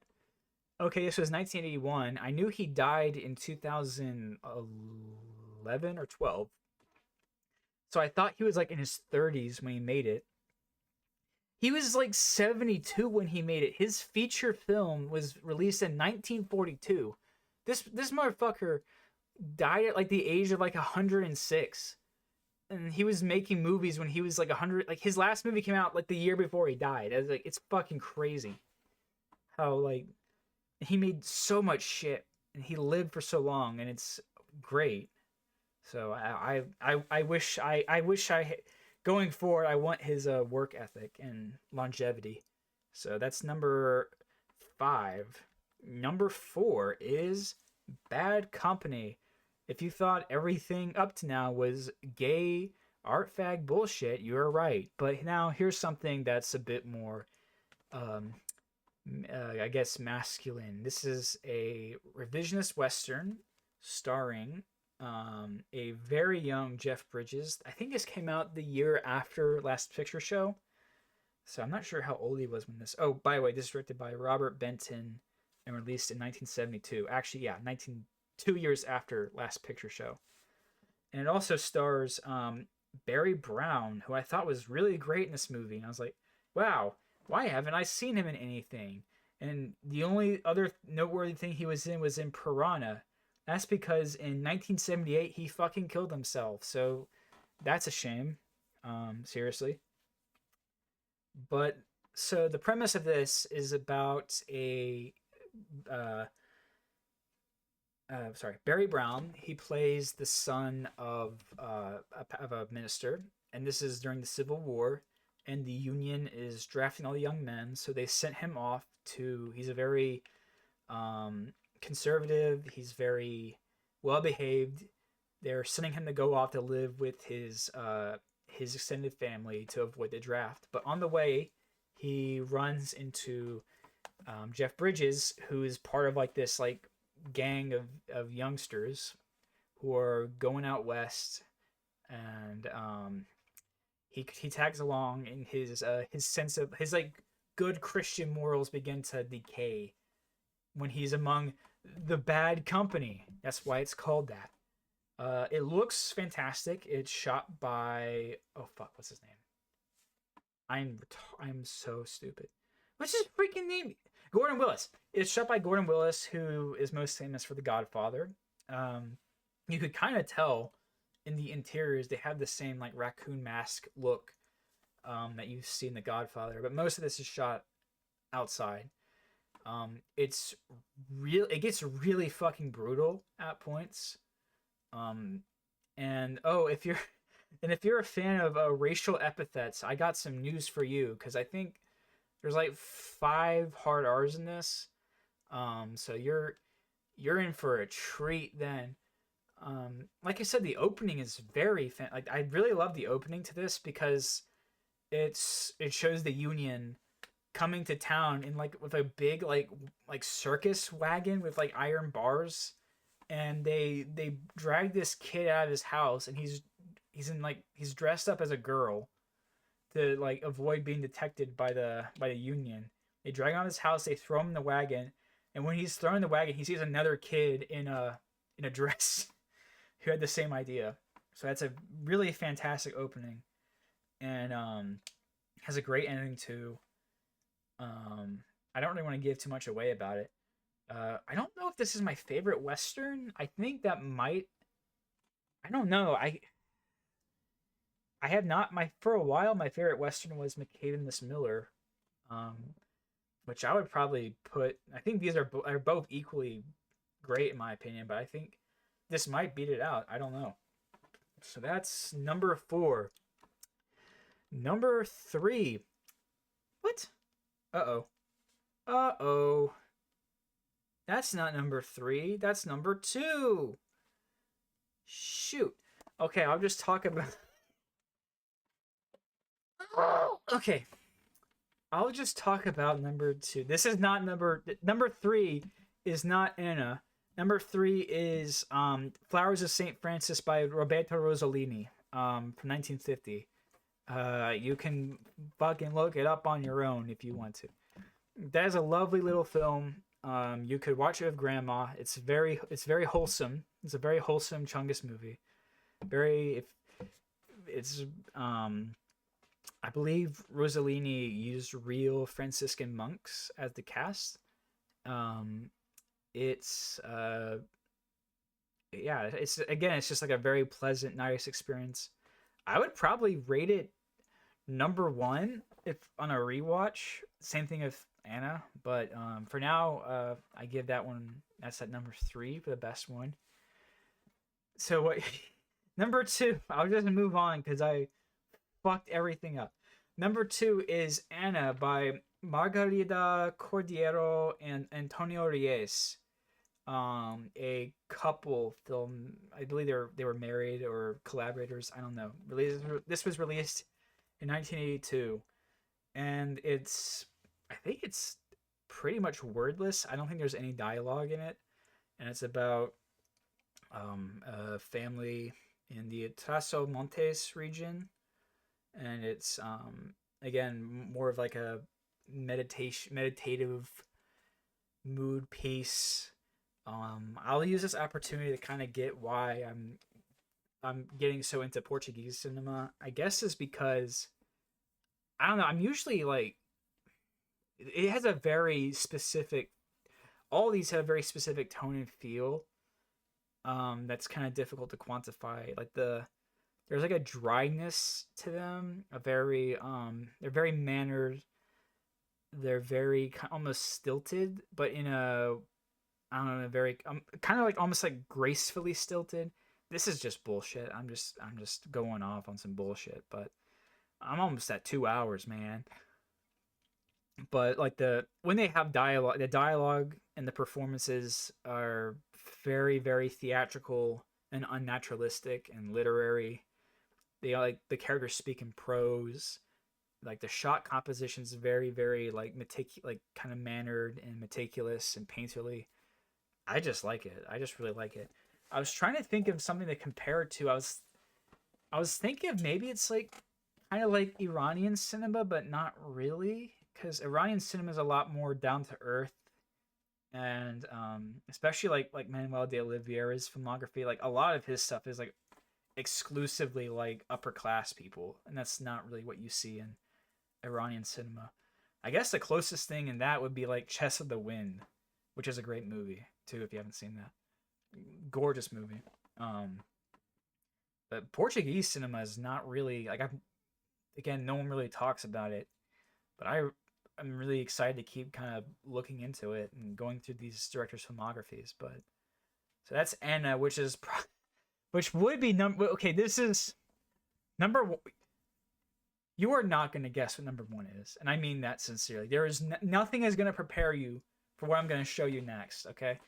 okay, this was 1981. I knew he died in 2011 or 12. So I thought he was like in his 30s when he made it. He was like 72 when he made it. His feature film was released in 1942. This motherfucker died at like the age of like 106. And he was making movies when he was like 100. Like his last movie came out like the year before he died. I was like, it's fucking crazy how like he made so much shit and he lived for so long, and it's great. So I wish I going forward I want his work ethic and longevity. So that's number 5. Number 4 is Bad Company. If you thought everything up to now was gay art fag bullshit, you're right. But now here's something that's a bit more, um, I guess, masculine. This is a revisionist western starring a very young Jeff Bridges. I think this came out the year after Last Picture Show. So I'm not sure how old he was when this. Oh, by the way, this is directed by Robert Benton and released in 1972. Actually, yeah, 2 years after Last Picture Show. And it also stars Barry Brown, who I thought was really great in this movie. And I was like, wow, why haven't I seen him in anything? And the only other noteworthy thing he was in Piranha. That's because in 1978 he fucking killed himself. So that's a shame. Seriously. But so the premise of this is about uh, Barry Brown. He plays the son of a minister, and this is during the Civil War, and the Union is drafting all the young men. So they sent him off to. He's a very conservative. He's very well behaved. They're sending him to go off to live with his extended family to avoid the draft. But on the way, he runs into Jeff Bridges, who is part of like this like gang of youngsters who are going out west, and he tags along, and his sense of his like good Christian morals begin to decay when he's among the bad company. That's why it's called that. It looks fantastic. It's shot by what's his name? I'm so stupid. What's his freaking name? Gordon Willis. It's shot by Gordon Willis, who is most famous for The Godfather. You could kind of tell in the interiors they have the same like raccoon mask look that you see in The Godfather, but most of this is shot outside. It's real. It gets really fucking brutal at points. And if you're a fan of racial epithets, I got some news for you because I think there's like 5 hard R's in this. So you're in for a treat then. Like I said, the opening is very like I really love the opening to this because it shows the Union coming to town in like with a big like circus wagon with like iron bars, and they drag this kid out of his house, and he's dressed up as a girl to like avoid being detected by the Union. They drag him out of his house, they throw him in the wagon, and when he's thrown in the wagon, he sees another kid in a dress who had the same idea. So that's a really fantastic opening, and has a great ending too. I don't really want to give too much away about it. I don't know if this is my favorite Western. I think that might. I don't know. I have not for a while. My favorite Western was McCabe and Miss Miller, which I would probably put. I think these are both equally great in my opinion, but I think this might beat it out. I don't know. So that's number 4. Number three. What? Uh oh. Uh oh. That's not number three. That's number two. Shoot. Okay, I'll just talk about. Okay, I'll just talk about number two. This is not number three. Is not Anna. Number three is Flowers of Saint Francis by Roberto Rossellini from 1950. You can fucking look it up on your own if you want to. That is a lovely little film. You could watch it with grandma. It's very wholesome. It's a very wholesome Chungus movie. Very if it's I believe Rossellini used real Franciscan monks as the cast. Um, it's yeah, it's just like a very pleasant, nice experience. I would probably rate it number one if on a rewatch. Same thing with Anna, but for now, I give that one. That's at number three for the best one. So what? Number two. I'll just move on because I fucked everything up. Number two is Anna by Margarida Cordiero and Antonio Reyes. A couple film. I believe they were married or collaborators. I don't know. This was released in 1982, and I think it's pretty much wordless. I don't think there's any dialogue in it, and it's about a family in the Traso Montes region, and it's again more of like a meditative mood piece. I'll use this opportunity to kind of get why I'm getting so into Portuguese cinema. I guess is because I don't know. I'm usually like it has a very specific. All these have a very specific tone and feel. That's kind of difficult to quantify. Like there's like a dryness to them. They're very mannered. They're very almost stilted, but in a I don't know, very kind of like almost like gracefully stilted. This is just bullshit. I'm just going off on some bullshit, but I'm almost at 2 hours, man. But like when they have dialogue, the dialogue and the performances are very theatrical and unnaturalistic and literary. They like the characters speak in prose. Like the shot composition is very like like kind of mannered and meticulous and painterly. I just like it. I just really like it. I was trying to think of something to compare it to. I was thinking of maybe it's like kind of like Iranian cinema, but not really, because Iranian cinema is a lot more down to earth, and especially like Manuel de Oliveira's filmography. Like a lot of his stuff is like exclusively like upper class people, and that's not really what you see in Iranian cinema. I guess the closest thing in that would be like Chess of the Wind, which is a great movie too if you haven't seen that. Gorgeous movie. Um, but Portuguese cinema is not really like I again no one really talks about it, but I'm really excited to keep kind of looking into it and going through these directors' filmographies. But so that's Anna, which would be number. Okay, this is number one. You are not going to guess what number one is, and I mean that sincerely. There is nothing is going to prepare you for what I'm going to show you next. Okay,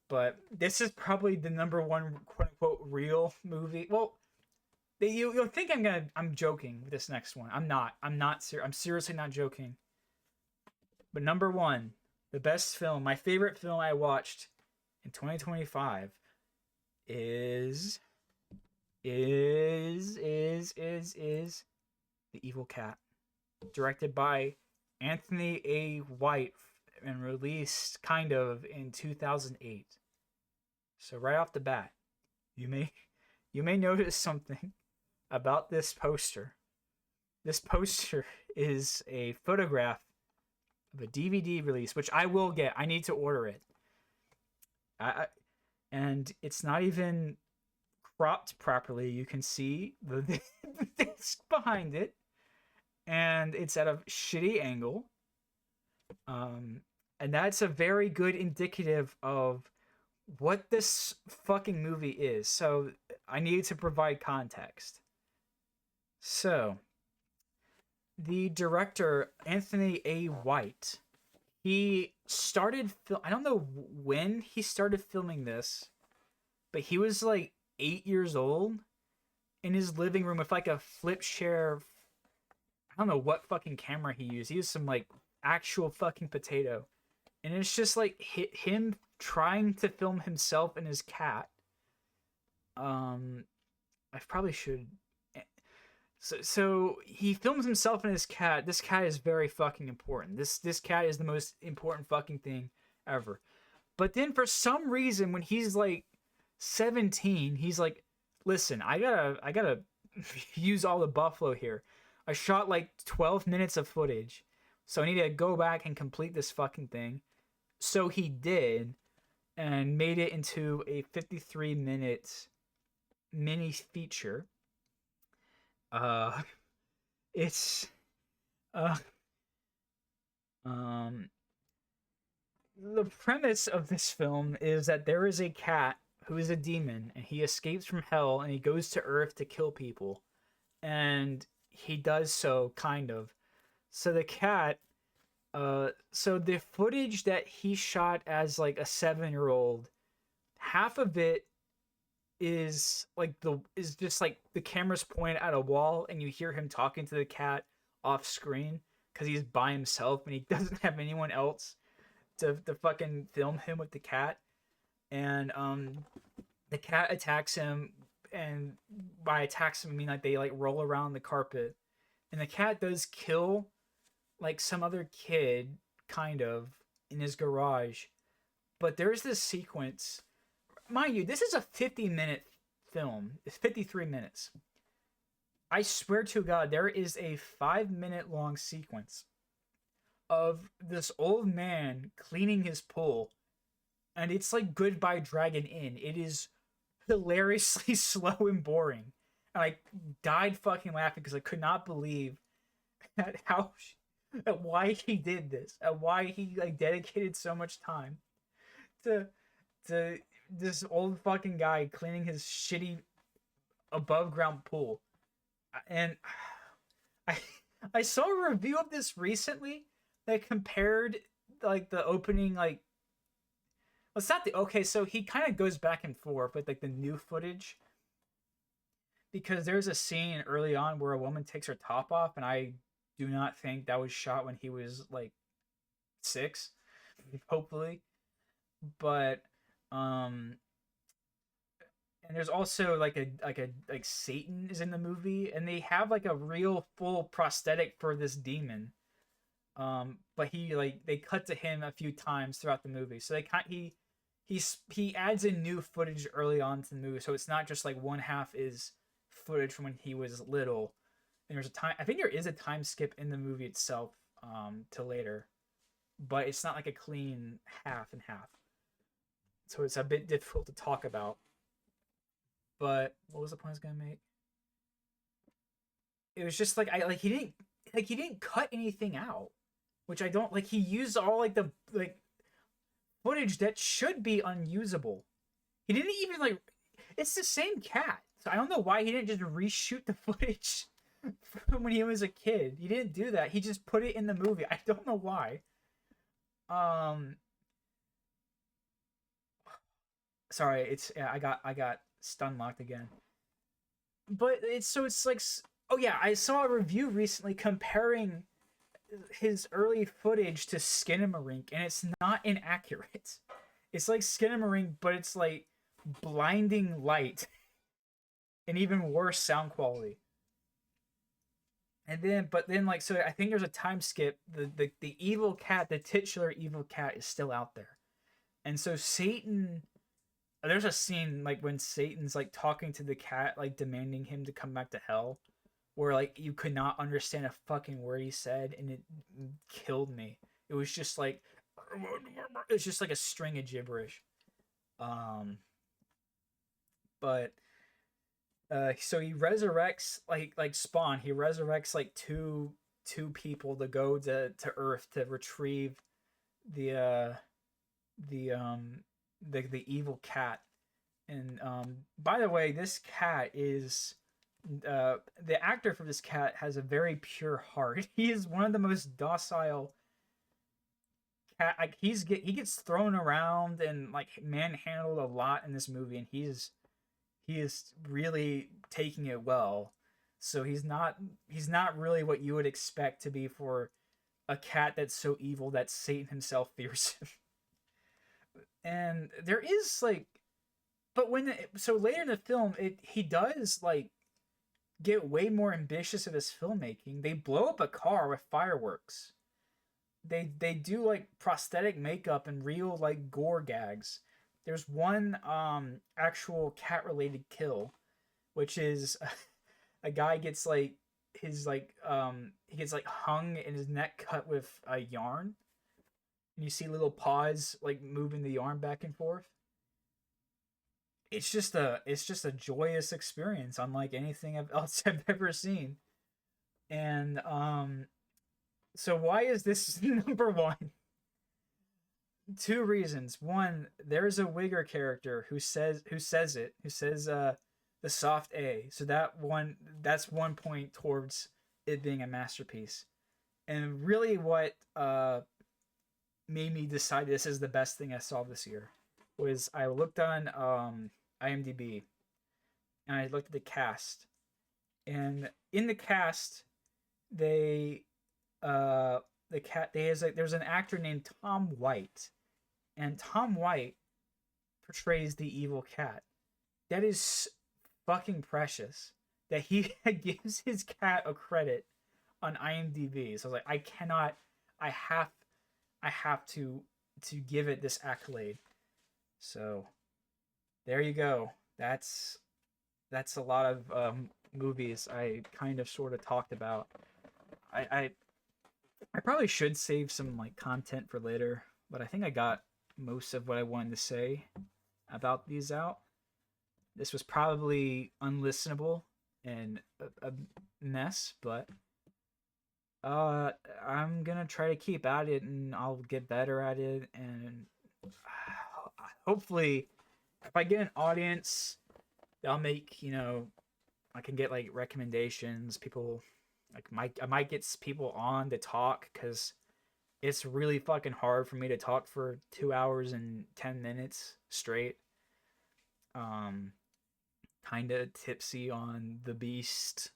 but this is probably the number one quote unquote real movie. Well, you'll think I'm joking with this next one. I'm not. I'm seriously not joking. But number one, the best film, my favorite film I watched in 2025 is The Evil Cat, directed by Anthony A. White and released kind of in 2008. So right off the bat, you may notice something about this poster. This poster is a photograph of a DVD release, which I will get. I need to order it. And it's not even cropped properly. You can see the disc behind it, and it's at a shitty angle. And that's a very good indicative of what this fucking movie is. So I need to provide context. So the director Anthony A. White, he started I don't know when he started filming this, but he was like 8 years old in his living room with like a flip share. I don't know what fucking camera he used. He used some like actual fucking potato, and it's just like him trying to film himself and his cat. Um, I probably should. So he films himself and his cat. This cat is very fucking important. This cat is the most important fucking thing ever. But then for some reason, when he's like 17, he's like, "Listen, I gotta use all the buffalo here. I shot like 12 minutes of footage, so I need to go back and complete this fucking thing." So he did, and made it into a 53-minute mini feature. Uh, it's uh um the premise of this film is that there is a cat who is a demon, and he escapes from hell and he goes to Earth to kill people, and he does so kind of. So the cat, so the footage that he shot as like a 7-year-old, half of it is just like the camera's pointed at a wall and you hear him talking to the cat off screen because he's by himself and he doesn't have anyone else to fucking film him with the cat. And the cat attacks him, and by attacks him I mean like they like roll around the carpet, and the cat does kill like some other kid kind of in his garage. But there's this sequence, mind you, this is a 50-minute film. It's 53 minutes. I swear to God, there is a 5-minute long sequence of this old man cleaning his pool, and it's like Goodbye Dragon Inn. It is hilariously slow and boring. And I died fucking laughing because I could not believe at how at why he did this, at why he like dedicated so much time to to this old fucking guy cleaning his shitty above ground pool. And I I saw a review of this recently that compared like the opening like well, it's not the okay, so he kind of goes back and forth with like the new footage because there's a scene early on where a woman takes her top off, and I do not think that was shot when he was like 6, hopefully. But um and there's also like Satan is in the movie, and they have like a real full prosthetic for this demon. But he like they cut to him a few times throughout the movie, so they kind he adds in new footage early on to the movie, so it's not just like one half is footage from when he was little. And there's a time, I think there is a time skip in the movie itself to later, but it's not like a clean half and half, so it's a bit difficult to talk about. But what was the point I was gonna make? It was just like I like he didn't cut anything out, which I don't like. He used all like the like footage that should be unusable. He didn't even like. It's the same cat, so I don't know why he didn't just reshoot the footage from when he was a kid. He didn't do that. He just put it in the movie. I don't know why. Um, sorry. It's yeah. I got stun locked again. But it's so it's like oh yeah. I saw a review recently comparing his early footage to Skinamarink, and it's not inaccurate. It's like Skinamarink, but it's like blinding light and even worse sound quality. And then, but then, like, so I think there's a time skip. The evil cat, the titular evil cat, is still out there, and so Satan. There's a scene like when Satan's like talking to the cat, like demanding him to come back to hell, where like you could not understand a fucking word he said, and it killed me. It was just like it's just like a string of gibberish. Um, but so he resurrects like Spawn. He resurrects like two people to go to Earth to retrieve the the um the evil cat. And by the way, this cat is The actor for this cat has a very pure heart. He is one of the most docile cat. Like he gets thrown around and like manhandled a lot in this movie, and he is really taking it well. So he's not really what you would expect to be for a cat that's so evil that Satan himself fears him. And there is like, but so later in the film, he does like get way more ambitious of his filmmaking. They blow up a car with fireworks. They do like prosthetic makeup and real like gore gags. There's one actual cat related kill, which is a guy gets like his like he gets like hung and his neck cut with a yarn, and you see little paws like moving the yarn back and forth. It's just a joyous experience, unlike anything else I've ever seen. And so why is this number one? Two reasons. One, there's a Wigger character who says the soft A. So that's one point towards it being a masterpiece. And really what made me decide this is the best thing I saw this year was I looked on IMDb and I looked at the cast. And in the cast, they the cat they has like there's an actor named Tom White, and Tom White portrays the evil cat. That is fucking precious that he gives his cat a credit on IMDb. So I was like, I cannot, I have, I have to give it this accolade. So there you go. That's a lot of movies I kind of sort of talked about. I I probably should save some like content for later, but I think I got most of what I wanted to say about these out. This was probably unlistenable and a mess, but I'm gonna try to keep at it, and I'll get better at it, and hopefully, if I get an audience, I'll make I can get like recommendations. People I might get people on to talk because it's really fucking hard for me to talk for 2 hours and 10 minutes straight. Um, kind of tipsy on the beast.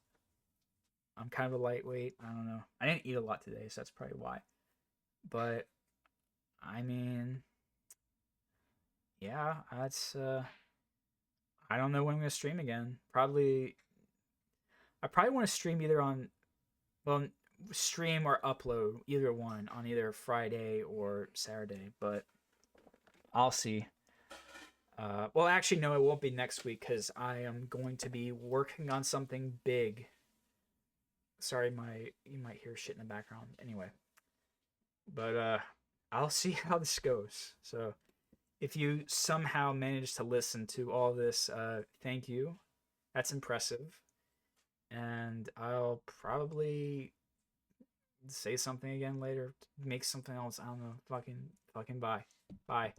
I'm kind of a lightweight. I don't know. I didn't eat a lot today, so that's probably why. But I mean, yeah, that's I don't know when I'm gonna stream again. I probably want to stream either on well stream or upload either one on either Friday or Saturday, but I'll see. Well, actually, no, it won't be next week because I am going to be working on something big. Sorry, you might hear shit in the background. Anyway, but I'll see how this goes. So, if you somehow managed to listen to all this, thank you. That's impressive. And I'll probably say something again later. Make something else. I don't know. Fucking bye. Bye.